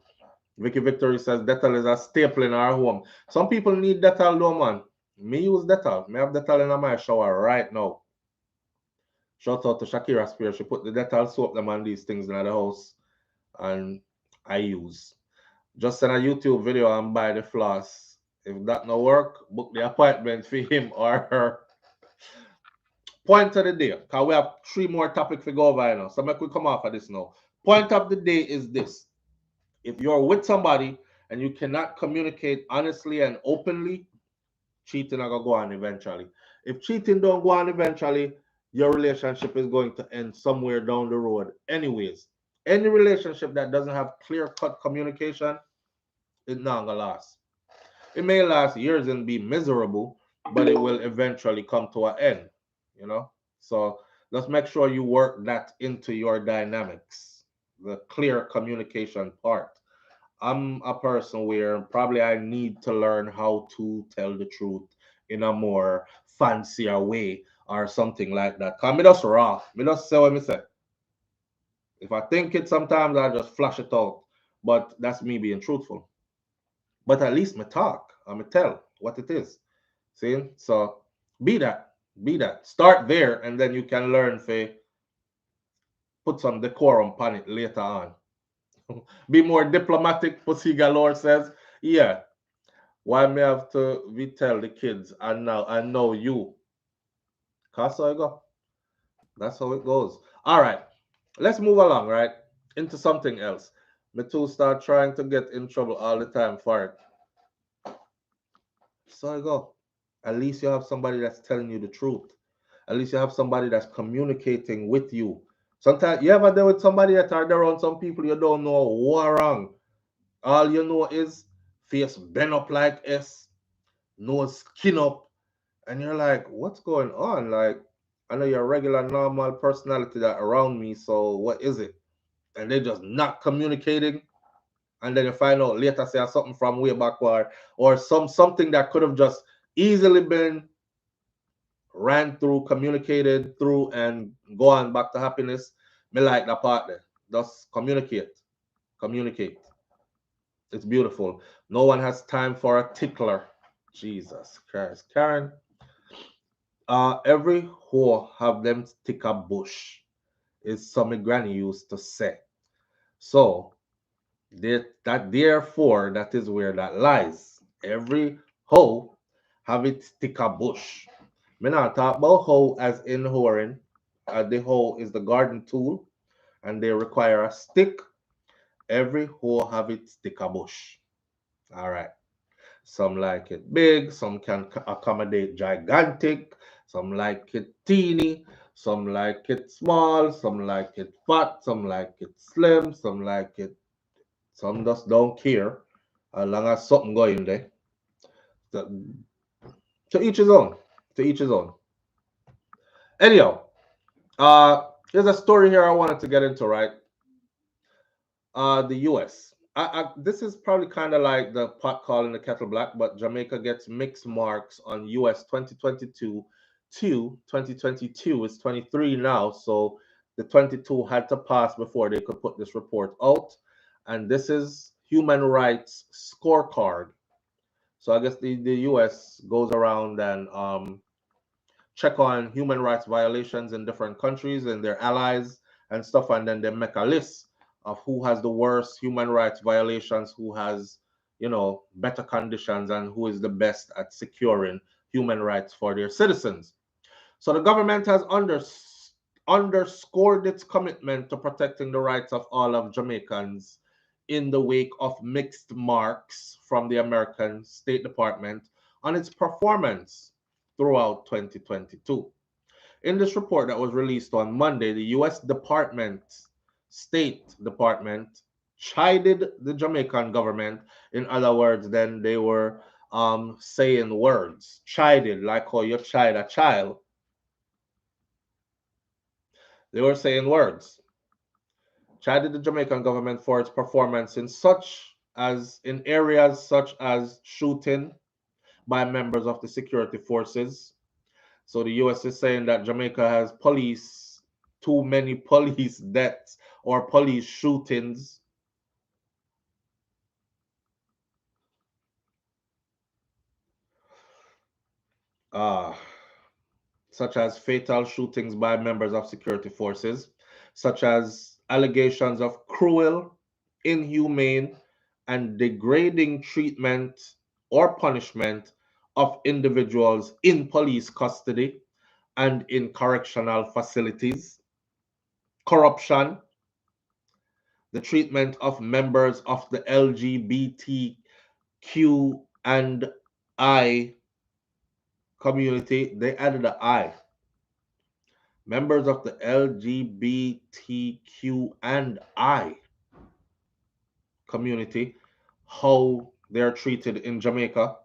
Vicky Victory says Dettol is a staple in our home. Some people need Dettol though, man. Me use Dettol. Me have Dettol in my shower right now. Shout out to Shakira Spears. She put the Dettol soap them on these things in the house. And I use. Just send a YouTube video and buy the floss. If that no work, book the appointment for him or her. Point of the day. Because we have 3 more topics to go over now. So make we come off of this now. Point of the day is this. If you're with somebody and you cannot communicate honestly and openly, cheating are gonna go on eventually. If cheating don't go on eventually, your relationship is going to end somewhere down the road. Anyways, any relationship that doesn't have clear-cut communication, it's not gonna last. It may last years and be miserable, but it will eventually come to an end, you know? So let's make sure you work that into your dynamics, the clear communication part. I'm a person where probably I need to learn how to tell the truth in a more fancier way or something like that. Cause me just raw. Me just say what me say. If I think it sometimes I just flash it out. But that's me being truthful. But at least me talk. I me tell what it is. See? So be that. Be that. Start there and then you can learn to put some decorum on it later on. Be more diplomatic, Pussy Galore says. Yeah. Why me have to we tell the kids and now I know you? That's how it go. That's how it goes. All right. Let's move along, right? Into something else. Me too start trying to get in trouble all the time for it. So I go. At least you have somebody that's telling you the truth. At least you have somebody that's communicating with you. Sometimes you ever deal with somebody that are around some people you don't know what wrong. All you know is face bent up like S, nose skin up, and you're like, what's going on? Like, I know you're a regular, normal personality that around me, so what is it? and they're just not communicating, and then you find out later say something from way backward, or something that could have just easily been ran through, communicated through, and go on back to happiness. Me like that part there. Just communicate. Communicate. It's beautiful. No one has time for a tickler. Jesus Christ. Karen, every whore have them stick a bush, is some granny used to say. So therefore that is where that lies. Every hoe have it stick a bush. Me not talk about hoe as in whoring. The hoe is the garden tool, and they require a stick. Every hoe have it stick a bush. All right. Some like it big, some can accommodate gigantic, some like it teeny, some like it small, some like it fat, some like it slim, some like it, some just don't care as long as something going there. To each his own. To each his own. Anyhow, here's a story here I wanted to get into, right? The US. This is probably kind of like the pot calling the kettle black, but Jamaica gets mixed marks on US 2022 to 2022. It's 23 now, so the 22 had to pass before they could put this report out. And this is human rights scorecard. So I guess the US goes around and check on human rights violations in different countries and their allies and stuff, and then they make a list of who has the worst human rights violations, who has, better conditions, and who is the best at securing human rights for their citizens. So the government has underscored its commitment to protecting the rights of all of Jamaicans in the wake of mixed marks from the American State Department on its performance throughout 2022. In this report that was released on Monday, the U.S. State Department, chided the Jamaican government. In other words, then they were saying words, chided, like how you chide a child. They were saying words. Chided the Jamaican government for its performance in areas such as shooting by members of the security forces. So the US is saying that Jamaica has too many police deaths or police shootings. Such as fatal shootings by members of security forces, such as allegations of cruel, inhumane, and degrading treatment or punishment of individuals in police custody and in correctional facilities, corruption, the treatment of members of the LGBTQ and I community. They added an I. Members of the LGBTQ and I community, how they're treated in Jamaica.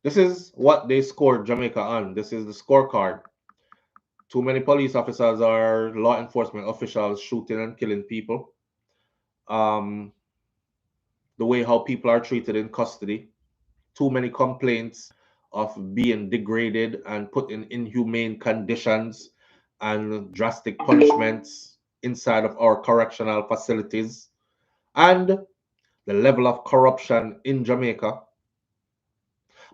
This is what they scored Jamaica on. This is the scorecard. Too many police officers or law enforcement officials shooting and killing people. The way how people are treated in custody. Too many complaints of being degraded and put in inhumane conditions and drastic punishments inside of our correctional facilities, and the level of corruption in Jamaica.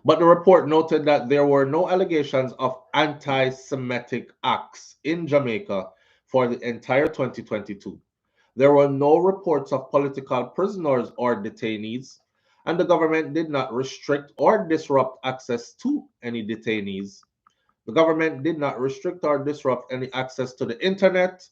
But the report noted that there were no allegations of anti Semitic acts in Jamaica for the entire 2022. There were no reports of political prisoners or detainees, and the government did not restrict or disrupt access to any detainees. The government did not restrict or disrupt any access to the internet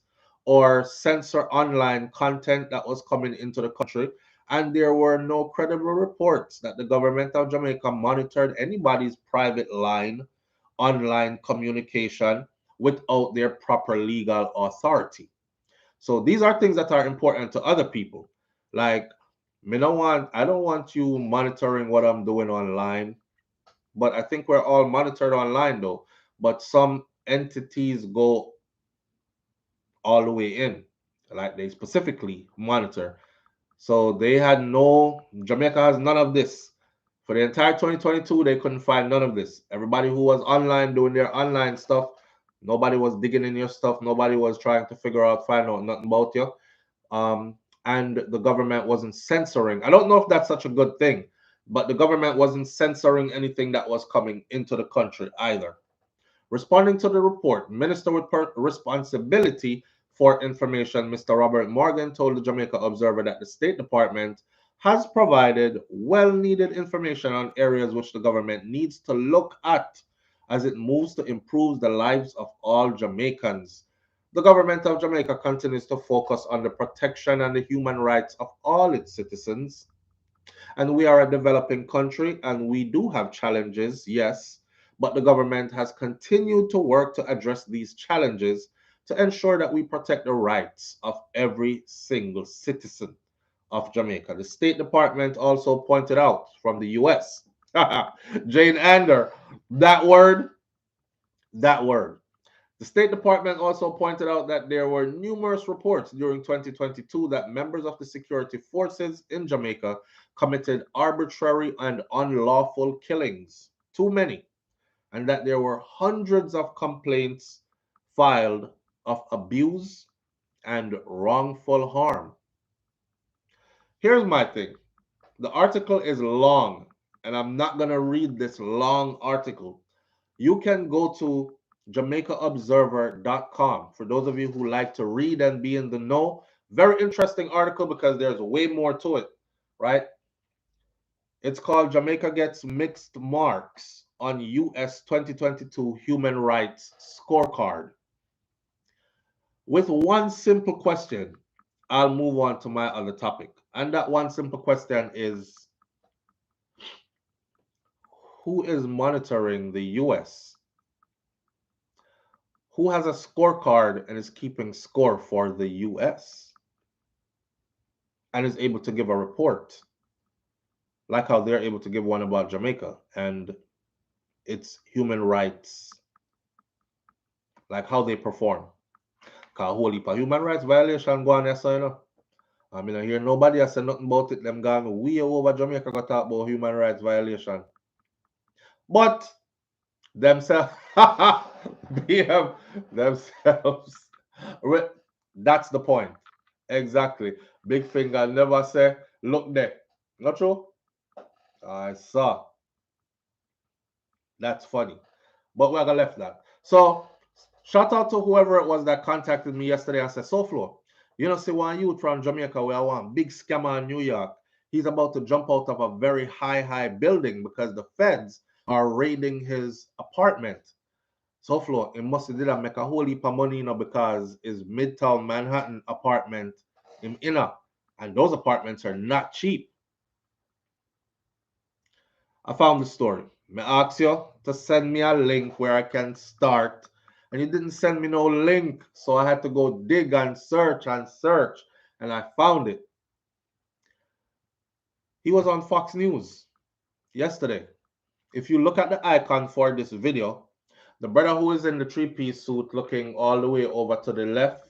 or censor online content that was coming into the country. And there were no credible reports that the government of Jamaica monitored anybody's private online communication without their proper legal authority. So these are things that are important to other people. Like, I don't want you monitoring what I'm doing online. But I think we're all monitored online though. But some entities go all the way in. like they specifically monitor. So they had Jamaica has none of this. For the entire 2022, they couldn't find none of this. Everybody who was online doing their online stuff, nobody was digging in your stuff. Nobody was trying to find out nothing about you. And the government wasn't censoring. I don't know if that's such a good thing, but the government wasn't censoring anything that was coming into the country either. Responding to the report, Minister with responsibility for information, Mr. Robert Morgan, told the Jamaica Observer that the State Department has provided well-needed information on areas which the government needs to look at as it moves to improve the lives of all Jamaicans. The government of Jamaica continues to focus on the protection and the human rights of all its citizens. And we are a developing country and we do have challenges, yes, but the government has continued to work to address these challenges to ensure that we protect the rights of every single citizen of Jamaica. The State Department also pointed out from the US, Jane Ander, that word. The State Department also pointed out that there were numerous reports during 2022 that members of the security forces in Jamaica committed arbitrary and unlawful killings, too many, and that there were hundreds of complaints filed of abuse and wrongful harm. Here's my thing. The article is long, and I'm not going to read this long article. You can go to JamaicaObserver.com for those of you who like to read and be in the know. Very interesting article because there's way more to it, right? It's called Jamaica Gets Mixed Marks on US 2022 Human Rights Scorecard. With one simple question, I'll move on to my other topic. And that one simple question is, who is monitoring the US? Who has a scorecard and is keeping score for the US and is able to give a report like how they're able to give one about Jamaica and its human rights, like how they perform? Because a whole heap of human rights violation go on there, so you know. I mean, I hear nobody has said nothing about it. Them gone way over Jamaica got talk about human rights violation. But themselves, BM themselves. That's the point. Exactly. Big finger never say, look there. Not true? I saw. That's funny. But we're gonna left that. So shout out to whoever it was that contacted me yesterday and said, SouFlo, you know, see one youth from Jamaica where I want big scammer in New York. He's about to jump out of a very high building because the feds are raiding his apartment. SouFlo, it must have did that make a whole heap of money, you know, because his Midtown Manhattan apartment in inner, and those apartments are not cheap. I found the story. I asked you to send me a link where I can start, and you didn't send me no link, so I had to go dig and search, and I found it. He was on Fox News yesterday. If you look at the icon for this video, the brother who is in the three-piece suit looking all the way over to the left,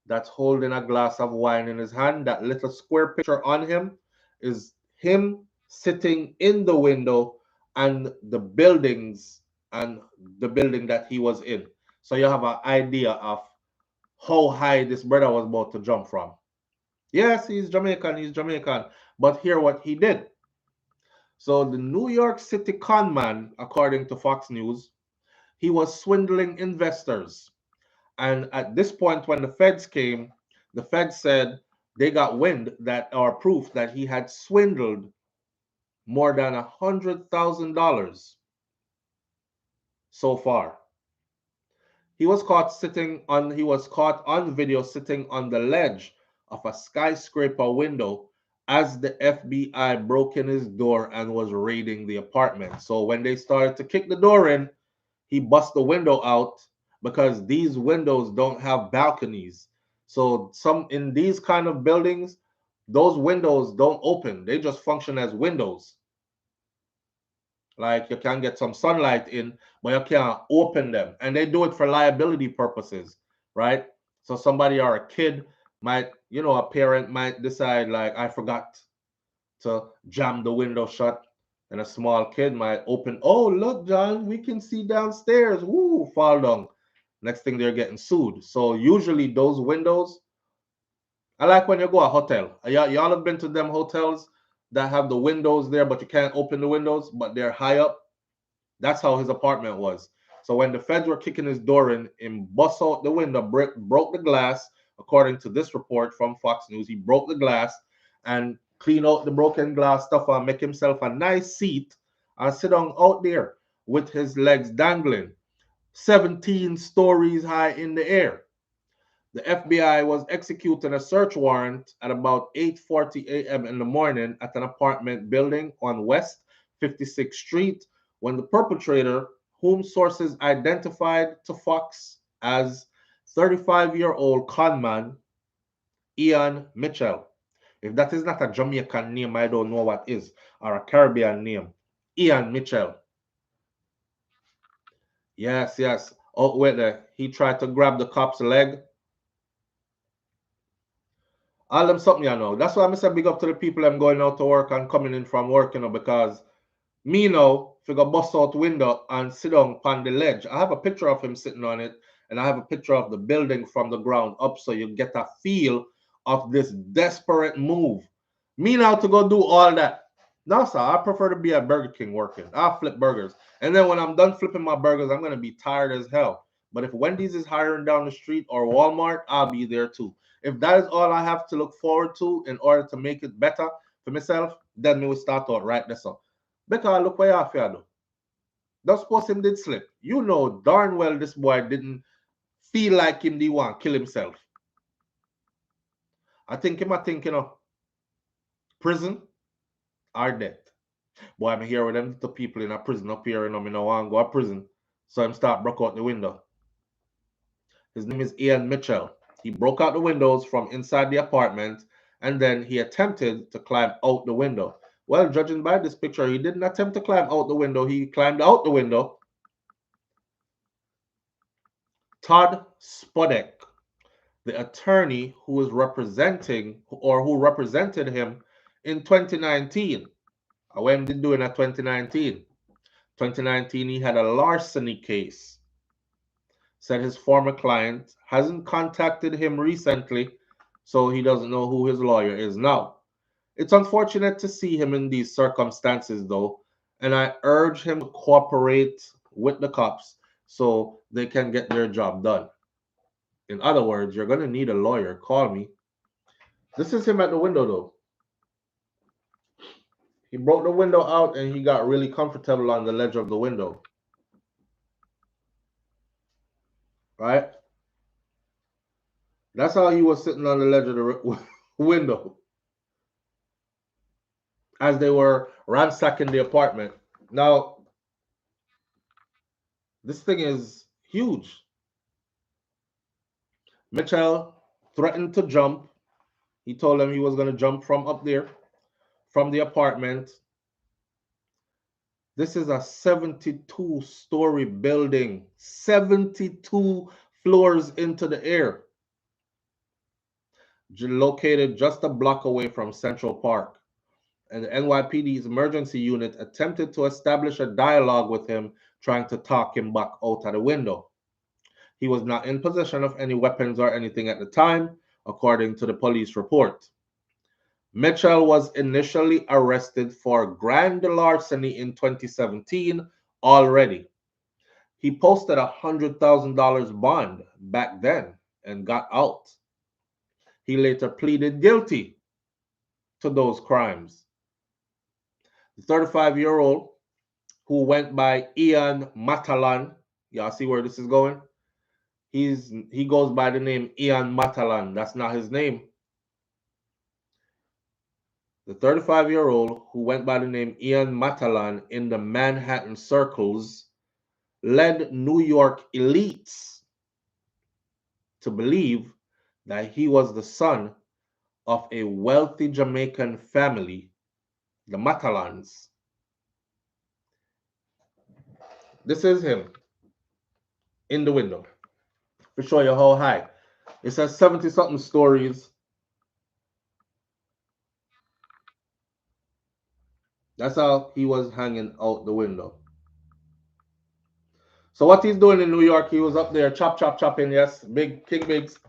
that's holding a glass of wine in his hand, that little square picture on him is him sitting in the window and the buildings and the building that he was in. So you have an idea of how high this brother was about to jump from. Yes, he's Jamaican, but hear what he did. So the New York City con man, according to Fox News, he was swindling investors. And at this point, when the feds came, the feds said they got wind that, or proof that he had swindled more than $100,000 so far. He was caught on video sitting on the ledge of a skyscraper window as the FBI broke in his door and was raiding the apartment. So when they started to kick the door in, he bust the window out because these windows don't have balconies. So in these kind of buildings, those windows don't open. They just function as windows. Like you can get some sunlight in, but you can't open them. And they do it for liability purposes, right? So somebody or a kid might, you know, a parent might decide like, I forgot to jam the window shut, and a small kid might open, oh, look, John, we can see downstairs. Woo, fall down. Next thing they're getting sued. So usually those windows, I like when you go a hotel. Y'all have been to them hotels that have the windows there, but you can't open the windows, but they're high up. That's how his apartment was. So when the feds were kicking his door in, and bust out the window, broke the glass, according to this report from Fox News, he broke the glass and clean out the broken glass stuff and make himself a nice seat and sit down out there with his legs dangling 17 stories high in the air. The FBI was executing a search warrant at about 8:40 a.m. in the morning at an apartment building on West 56th Street when the perpetrator, whom sources identified to Fox as 35-year-old conman Ian Mitchell. If that is not a Jamaican name, I don't know what is, or a Caribbean name. Ian Mitchell. Yes, yes. Oh, wait there. He tried to grab the cop's leg. All them something, you know. That's why I'm saying big up to the people I'm going out to work and coming in from work, you know, because me now, if you go bust out window and sit down on the ledge, I have a picture of him sitting on it, and I have a picture of the building from the ground up, so you get a feel of this desperate move. Me now to go do all that. No, sir, I prefer to be at Burger King working. I'll flip burgers. And then when I'm done flipping my burgers, I'm going to be tired as hell. But if Wendy's is hiring down the street or Walmart, I'll be there too. If that is all I have to look forward to in order to make it better for myself, then we will start out right there. So, because look where you are, though. Don't suppose him did slip. You know darn well this boy didn't feel like him the one kill himself. I think him, you know, prison or death. Boy, I'm here with them the people in a prison up here, you know, me no want to go to prison. So I'm start broke out the window. His name is Ian Mitchell. He broke out the windows from inside the apartment and then he attempted to climb out the window. Well, judging by this picture, he didn't attempt to climb out the window. He climbed out the window. Todd Spodek, the attorney who was representing or who represented him in 2019. What he did doing at 2019? 2019, he had a larceny case. Said his former client hasn't contacted him recently, so he doesn't know who his lawyer is now. It's unfortunate to see him in these circumstances, though, and I urge him to cooperate with the cops so they can get their job done. In other words, you're going to need a lawyer. Call me. This is him at the window, though. He broke the window out and he got really comfortable on the ledge of the window. Right? That's how he was sitting on the ledge of the window as they were ransacking the apartment. Now, this thing is huge. Mitchell threatened to jump. He told them he was going to jump from up there, from the apartment. This is a 72-story building, 72 floors into the air, located just a block away from Central Park. And the NYPD's emergency unit attempted to establish a dialogue with him, trying to talk him back out of the window. He was not in possession of any weapons or anything at the time, according to the police report. Mitchell was initially arrested for grand larceny in 2017 already. He posted a $100,000 bond back then and got out. He later pleaded guilty to those crimes. The 35-year-old who went by Ian Matalan, y'all see where this is going? He goes by the name Ian Matalan. That's not his name. The 35-year-old who went by the name Ian Matalan in the Manhattan circles led New York elites to believe that he was the son of a wealthy Jamaican family, the Matalans. This is him in the window. To show you how high. It says 70-something stories That's how he was hanging out the window. So what he's doing in New York, he was up there chopping, yes, big King Biggs.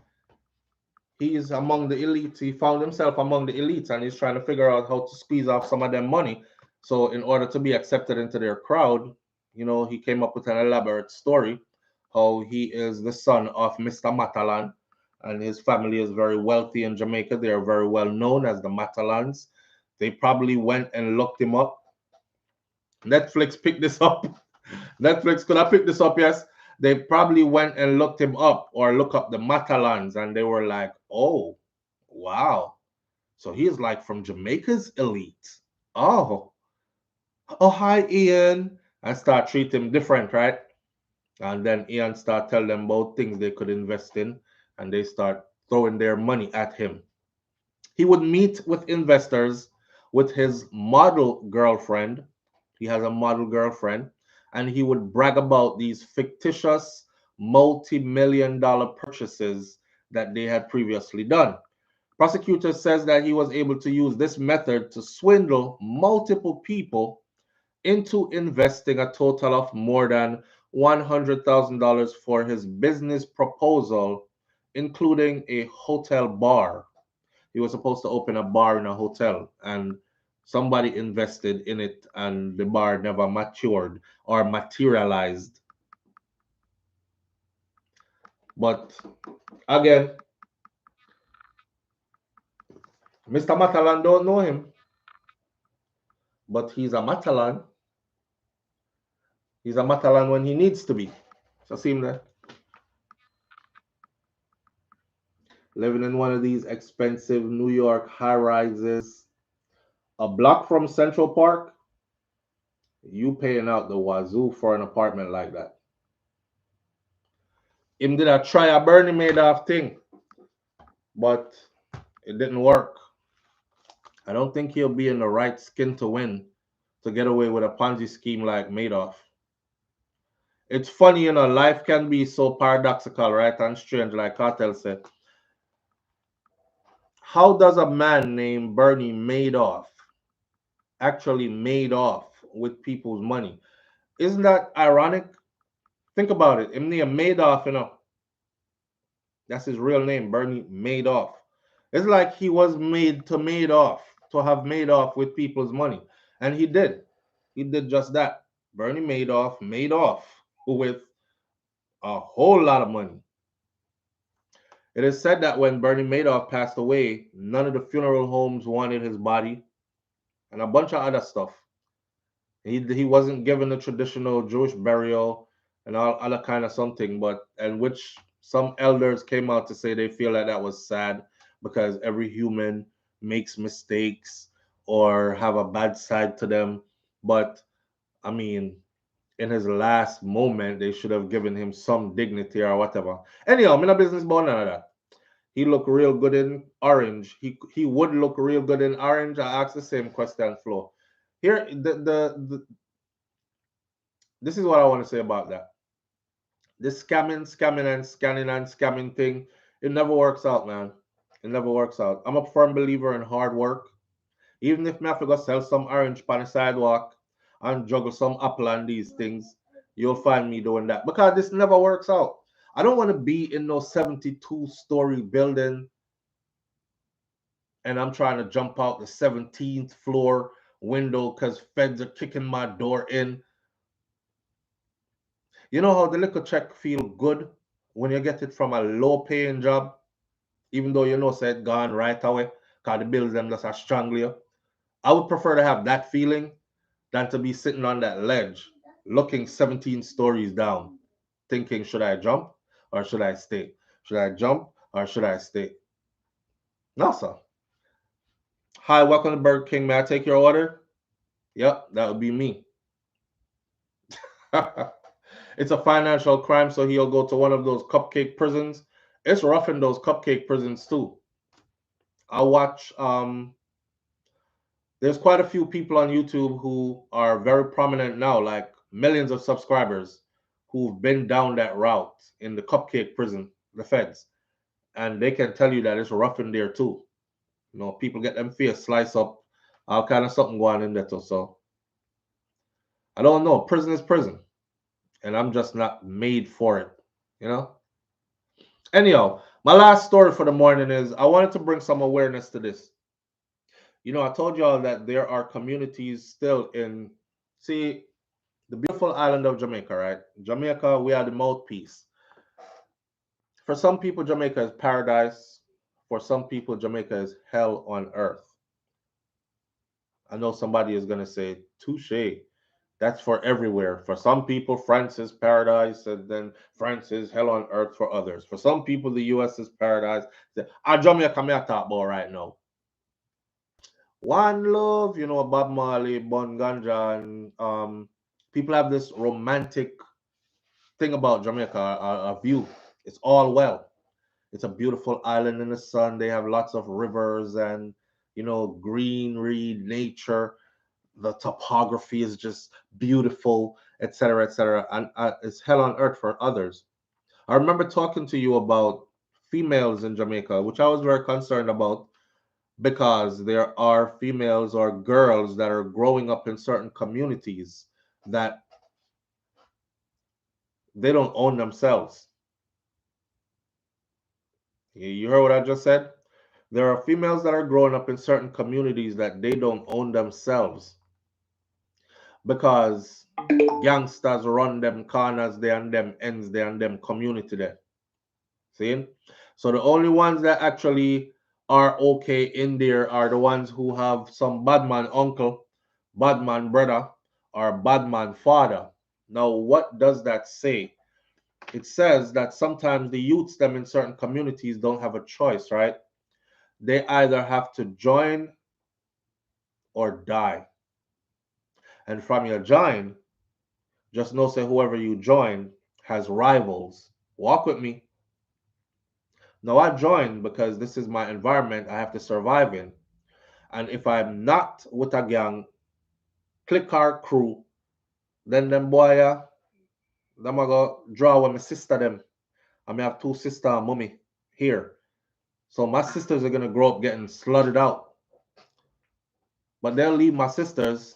He's among the elites. He found himself among the elites, and he's trying to figure out how to squeeze off some of their money. So in order to be accepted into their crowd, he came up with an elaborate story how he is the son of Mr. Matalan, and his family is very wealthy in Jamaica. They are very well known as the Matalans. They probably went and looked him up. Netflix picked this up. Netflix could have picked this up, yes. They probably went and looked him up or look up the Matalans, and they were like, oh, wow. So he's like from Jamaica's elite. Oh, hi, Ian. And start treat him different, right? And then Ian start tell them about things they could invest in, and they start throwing their money at him. He would meet with investors with his model girlfriend. He has a model girlfriend, and he would brag about these fictitious multi-million-dollar purchases that they had previously done. Prosecutor says that he was able to use this method to swindle multiple people into investing a total of more than $100,000 for his business proposal, including a hotel bar. He was supposed to open a bar in a hotel, and somebody invested in it, and the bar never matured or materialized. But again, Mr. Matalan don't know him, but he's a Matalan. He's a Matalan when he needs to be. So see him there. Living in one of these expensive New York high rises, a block from Central Park, you paying out the wazoo for an apartment like that. Him did a try a Bernie Madoff thing, but it didn't work. I don't think he'll be in the right skin to win to get away with a Ponzi scheme like Madoff. It's funny, life can be so paradoxical, right? And strange, like Cartel said. How does a man named Bernie Madoff actually made off with people's money? Isn't that ironic? Think about it. Him name Madoff, that's his real name, Bernie Madoff. It's like he was made to have made off with people's money. And he did. He did just that. Bernie Madoff made off with a whole lot of money. It is said that when Bernie Madoff passed away, none of the funeral homes wanted his body and a bunch of other stuff. He wasn't given the traditional Jewish burial and all other kind of something, and which some elders came out to say they feel like that was sad because every human makes mistakes or have a bad side to them. But I mean, in his last moment, they should have given him some dignity or whatever. Anyhow, I'm in a business about none of that. He looked real good in orange. He would look real good in orange. I asked the same question, Flo. Here, this is what I want to say about that. This scamming and scanning and scamming thing, it never works out, man. It never works out. I'm a firm believer in hard work. Even if me have to go sell some orange on the sidewalk and juggle some apple and these things, you'll find me doing that because this never works out. I don't want to be in no 72-story building and I'm trying to jump out the 17th floor window because feds are kicking my door in. You know how the little check feel good when you get it from a low paying job, even though say it gone right away, because the bills them just are strangle you. I would prefer to have that feeling than to be sitting on that ledge, looking 17 stories down, thinking, should I jump or should I stay? Should I jump or should I stay? No, sir. Hi, welcome to Burger King. May I take your order? Yep, that would be me. It's a financial crime, so he'll go to one of those cupcake prisons. It's rough in those cupcake prisons too. I watch there's quite a few people on YouTube who are very prominent now, like millions of subscribers, who've been down that route in the cupcake prison, the feds. And they can tell you that it's rough in there too. People get them face slice up, all kind of something going in there too. So I don't know. Prison is prison. And I'm just not made for it, you know? Anyhow, my last story for the morning is I wanted to bring some awareness to this. You know, I told y'all that there are communities still in, see, the beautiful island of Jamaica, right? Jamaica, we are the mouthpiece. For some people, Jamaica is paradise. For some people, Jamaica is hell on earth. I know somebody is going to say, touche. That's for everywhere. For some people, France is paradise, and then France is hell on earth for others. For some people, the US is paradise. Jamaica, me I talk about right now. One Love, you know, Bob Marley, Bon Ganja, and people have this romantic thing about Jamaica, a view. It's all well. It's a beautiful island in the sun. They have lots of rivers and, you know, greenery, nature. The topography is just beautiful, etc., etc. And it's hell on earth for others. I remember talking to you about females in Jamaica, which I was very concerned about because there are females or girls that are growing up in certain communities that they don't own themselves. You heard what I just said? There are females that are growing up in certain communities that they don't own themselves because gangsters run them corners there and them ends there and them community there. See? So the only ones that actually are okay in there are the ones who have some bad man uncle, bad man brother, or bad man father. Now, what does that say? It says that sometimes the youths them in certain communities don't have a choice, right? They either have to join or die. And from your join, just know say whoever you join has rivals. Walk with me. Now I joined because this is my environment I have to survive in. And if I'm not with a gang, click our crew, then them boy, them I go draw with my sister them. I may have two sister and mommy here. So my sisters are gonna grow up getting slutted out. But they'll leave my sisters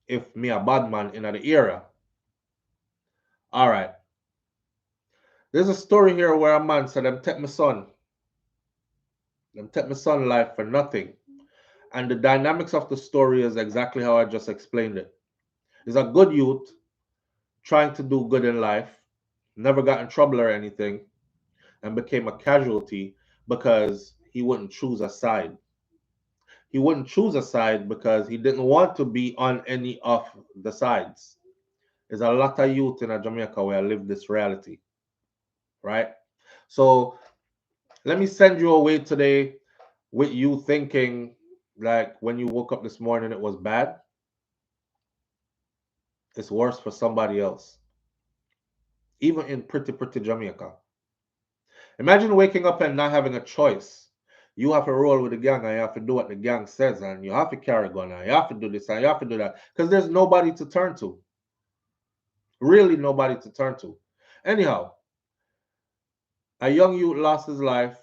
if me a bad man in the area. All right. There's a story here where a man said, them take my son. Them take my son life for nothing. And the dynamics of the story is exactly how I just explained it. He's a good youth trying to do good in life, never got in trouble or anything, and became a casualty because he wouldn't choose a side. He wouldn't choose a side because he didn't want to be on any of the sides. There's a lot of youth in Jamaica where I live this reality, right? So let me send you away today with you thinking like when you woke up this morning it was bad. It's worse for somebody else, even in pretty Jamaica. Imagine waking up and not having a choice. You have to roll with the gang and you have to do what the gang says and you have to carry a gun and you have to do this and you have to do that because there's nobody to turn to. Really nobody to turn to. Anyhow, a young youth lost his life.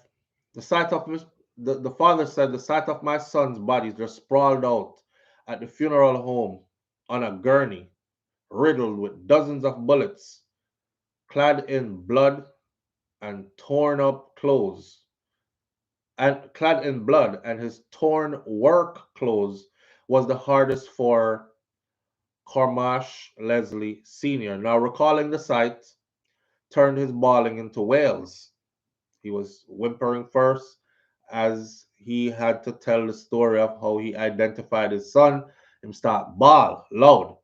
The sight of the father said the sight of my son's body just sprawled out at the funeral home on a gurney, riddled with dozens of bullets, clad in blood and torn up clothes, and clad in blood, and his torn work clothes was the hardest for Cormash Leslie Sr. Now, recalling the sight, turned his bawling into wails. He was whimpering first as he had to tell the story of how he identified his son. Him start bawl loud.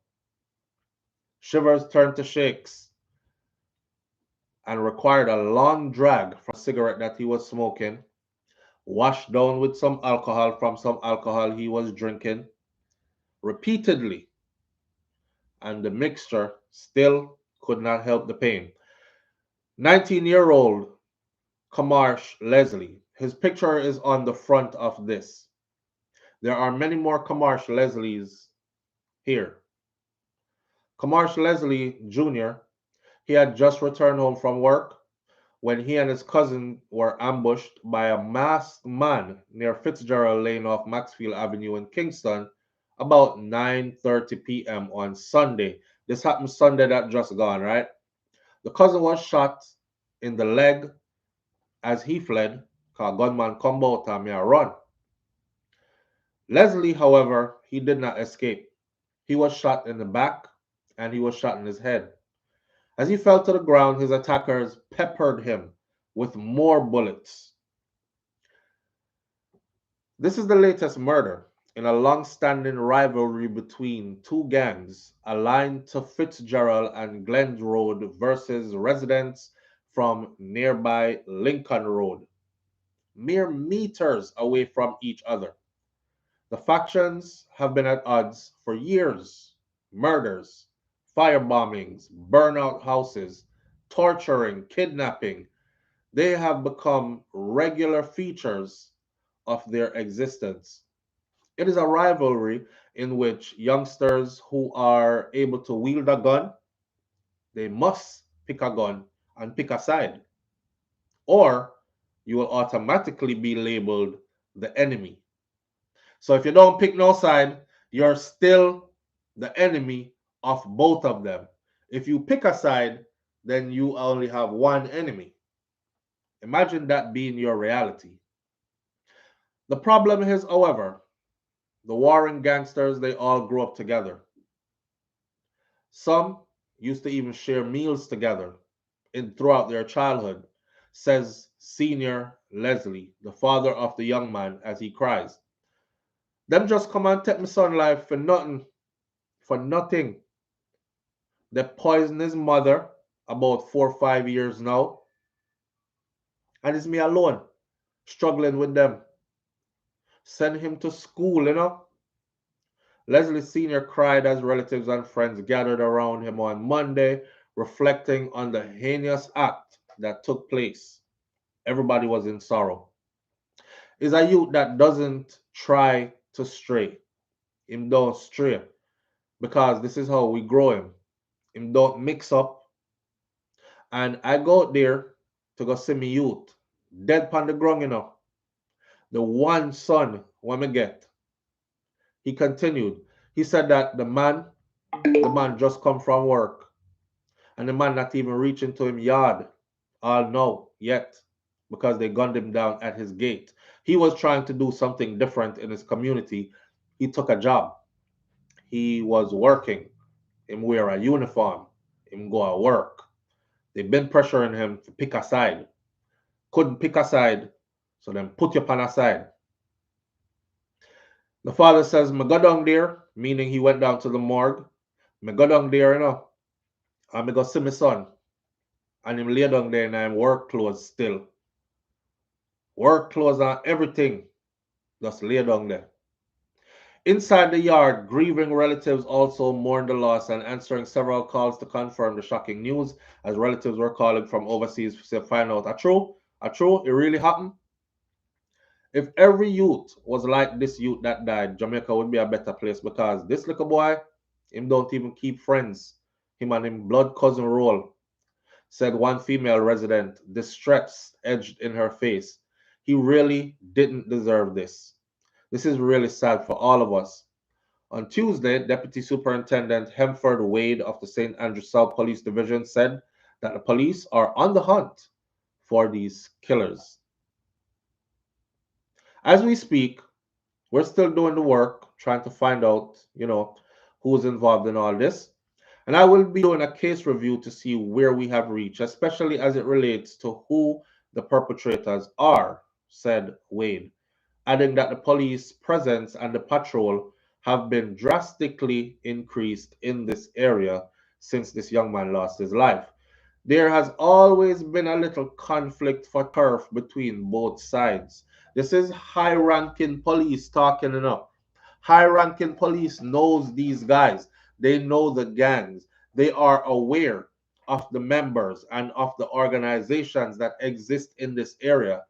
Shivers turned to shakes and required a long drag from a cigarette that he was smoking, washed down with some alcohol from some alcohol he was drinking repeatedly, and the mixture still could not help the pain. 19-year-old Kamarsh Leslie. His picture is on the front of this. There are many more Kamarsh Leslies here. Kamarsh Leslie Jr., he had just returned home from work when he and his cousin were ambushed by a masked man near Fitzgerald Lane off Maxfield Avenue in Kingston about 9:30 p.m. on Sunday. This happened Sunday that just gone, right? The cousin was shot in the leg as he fled, because gunman come out and me a run. Leslie, however, he did not escape. He was shot in the back and he was shot in his head. As he fell to the ground, his attackers peppered him with more bullets. This is the latest murder in a long-standing rivalry between two gangs aligned to Fitzgerald and Glen Road versus residents from nearby Lincoln Road, mere meters away from each other. The factions have been at odds for years. Murders, firebombings, burnout houses, torturing, kidnapping, they have become regular features of their existence. It is a rivalry in which youngsters who are able to wield a gun, they must pick a gun and pick a side, or you will automatically be labeled the enemy. So if you don't pick no side, you're still the enemy of both of them. If you pick a side, then you only have one enemy. Imagine that being your reality. The problem is, however, the warring gangsters, they all grew up together. Some used to even share meals together throughout their childhood, says senior Leslie, the father of the young man, as he cries. Them just come and take my son life for nothing, for nothing. They poisoned his mother about 4 or 5 years now, and it's me alone struggling with them. Send him to school, you know. Leslie Sr. cried as relatives and friends gathered around him on Monday, reflecting on the heinous act that took place. Everybody was in sorrow. It's a youth that doesn't try to stray. Him don't stray because this is how we grow him. Him don't mix up. And I go out there to go see me youth. Dead on the ground, you know. The one son when me get. He continued. He said that the man just come from work. And the man not even reaching to him yard. All no, yet. Because they gunned him down at his gate. He was trying to do something different in his community. He took a job. He was working. Him wear a uniform. Him go to work. They've been pressuring him to pick a side. Couldn't pick a side, so then put you on a side. The father says, me go down there, meaning he went down to the morgue. Me go down there, you know, and me go see my son. And him lay down there in him work clothes still. Work clothes and everything. Just lay down there. Inside the yard, grieving relatives also mourned the loss and answering several calls to confirm the shocking news, as relatives were calling from overseas to find out, true, it really happened. If every youth was like this youth that died, Jamaica would be a better place, because this little boy, him don't even keep friends. Him and him blood cousin roll, said one female resident, distress edged in her face. He really didn't deserve this. This is really sad for all of us. On Tuesday, Deputy Superintendent Hemford Wade of the St. Andrew South Police Division said that the police are on the hunt for these killers. As we speak, we're still doing the work, trying to find out, who's involved in all this. And I will be doing a case review to see where we have reached, especially as it relates to who the perpetrators are, said Wade, adding that the police presence and the patrol have been drastically increased in this area since this young man lost his life. There has always been a little conflict for turf between both sides. This is high-ranking police talking enough. High-ranking police knows these guys. They know the gangs. They are aware of the members and of the organizations that exist in this area.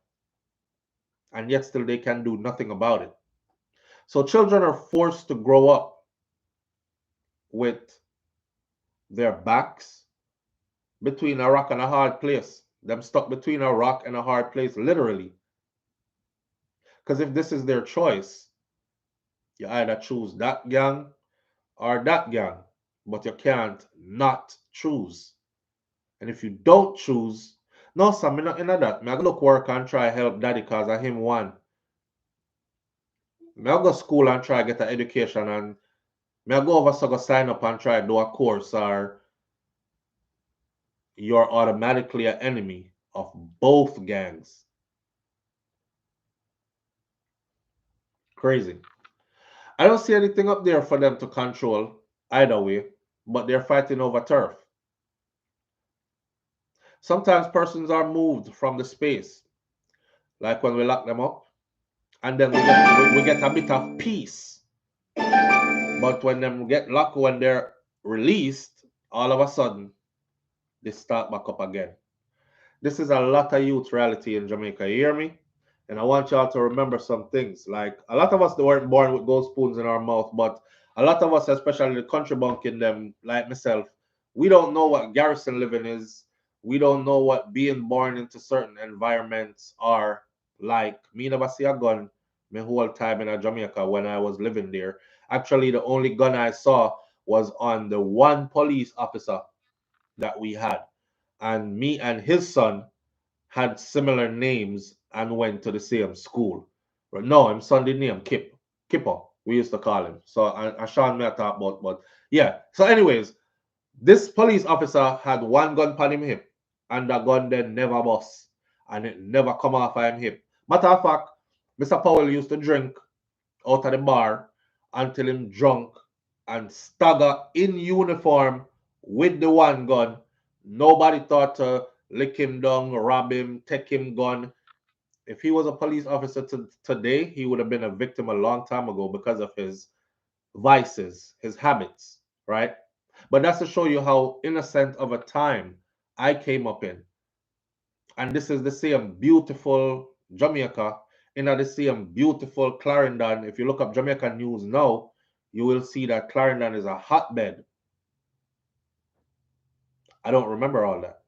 And yet still they can do nothing about it. So children are forced to grow up with their backs between a rock and a hard place. Them stuck between a rock and a hard place, literally. Because if this is their choice, You either choose that gang or that gang, but you can't not choose. And if you don't choose, no, sir, me not in that. Me I go look work and try help daddy cause I him one. Me I go school and try get an education, and me I go over so go sign up and try do a course, or you're automatically an enemy of both gangs. Crazy. I don't see anything up there for them to control either way, but they're fighting over turf. Sometimes persons are moved from the space, like when we lock them up, and then we get a bit of peace. But when them get locked, when they're released, all of a sudden, they start back up again. This is a lot of youth reality in Jamaica, you hear me? And I want y'all to remember some things. Like, a lot of us, they weren't born with gold spoons in our mouth, but a lot of us, especially the country bunking them, like myself, we don't know what garrison living is. We don't know what being born into certain environments are like. Me never see a gun my whole time in Jamaica when I was living there. Actually, the only gun I saw was on the one police officer that we had. And me and his son had similar names and went to the same school. But no, him son did name Kipper, we used to call him. So I Sean me I talk about, but yeah. So anyways, this police officer had one gun on him hip, and the gun then never bust, and it never come off of him hip. Matter of fact, Mr. Powell used to drink out of the bar until him drunk and stagger in uniform with the one gun. Nobody thought to lick him down, rob him, take him gun. If he was a police officer today, he would have been a victim a long time ago because of his vices, his habits, right? But that's to show you how innocent of a time I came up in. And this is the same beautiful Jamaica, in the same beautiful Clarendon. If you look up Jamaican news now, you will see that Clarendon is a hotbed. I don't remember all that.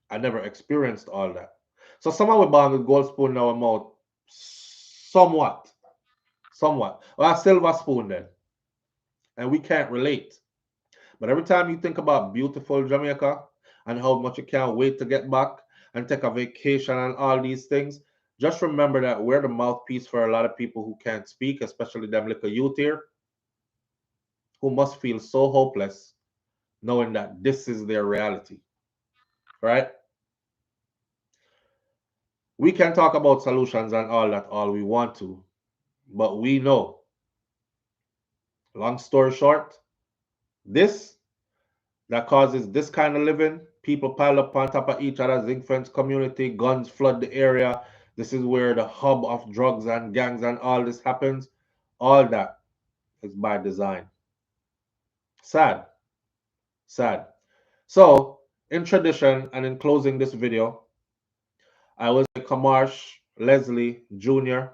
I never experienced all that. So someone with born with gold spoon in our mouth, somewhat. Well, a silver spoon then. And we can't relate. But every time you think about beautiful Jamaica and how much you can't wait to get back and take a vacation and all these things, just remember that we're the mouthpiece for a lot of people who can't speak, especially them little youth here, who must feel so hopeless knowing that this is their reality, right? We can talk about solutions and all that all we want to, but we know, long story short, this that causes this kind of living, people pile up on top of each other, zinc fence community, guns flood the area. This is where the hub of drugs and gangs and all this happens. All that is by design. Sad. Sad. So, in tradition and in closing this video, I will say, Kamarsh Leslie Jr.,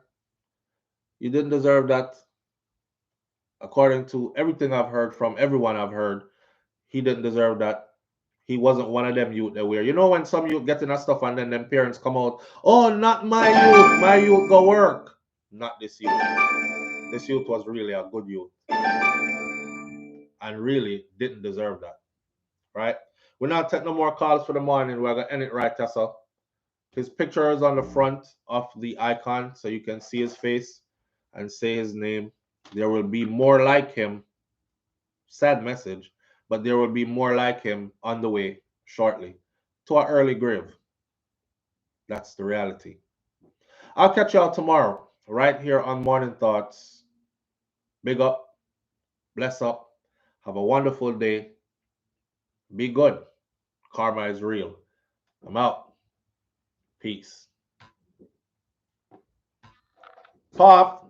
you didn't deserve that. According to everything I've heard from everyone I've heard, he didn't deserve that. He wasn't one of them youth that were. You know when some youth getting that stuff and then them parents come out, oh, not my youth go work. Not this youth. This youth was really a good youth. And really didn't deserve that. Right? We're not taking no more calls for the morning. We're going to end it right, Tessa. His picture is on the front of the icon so you can see his face and say his name. There will be more like him. Sad message, but there will be more like him on the way shortly to our early grave. That's the reality. I'll catch y'all tomorrow right here on Morning Thoughts. Big up, bless up, have a wonderful day. Be good. Karma is real. I'm out. Peace. Puff.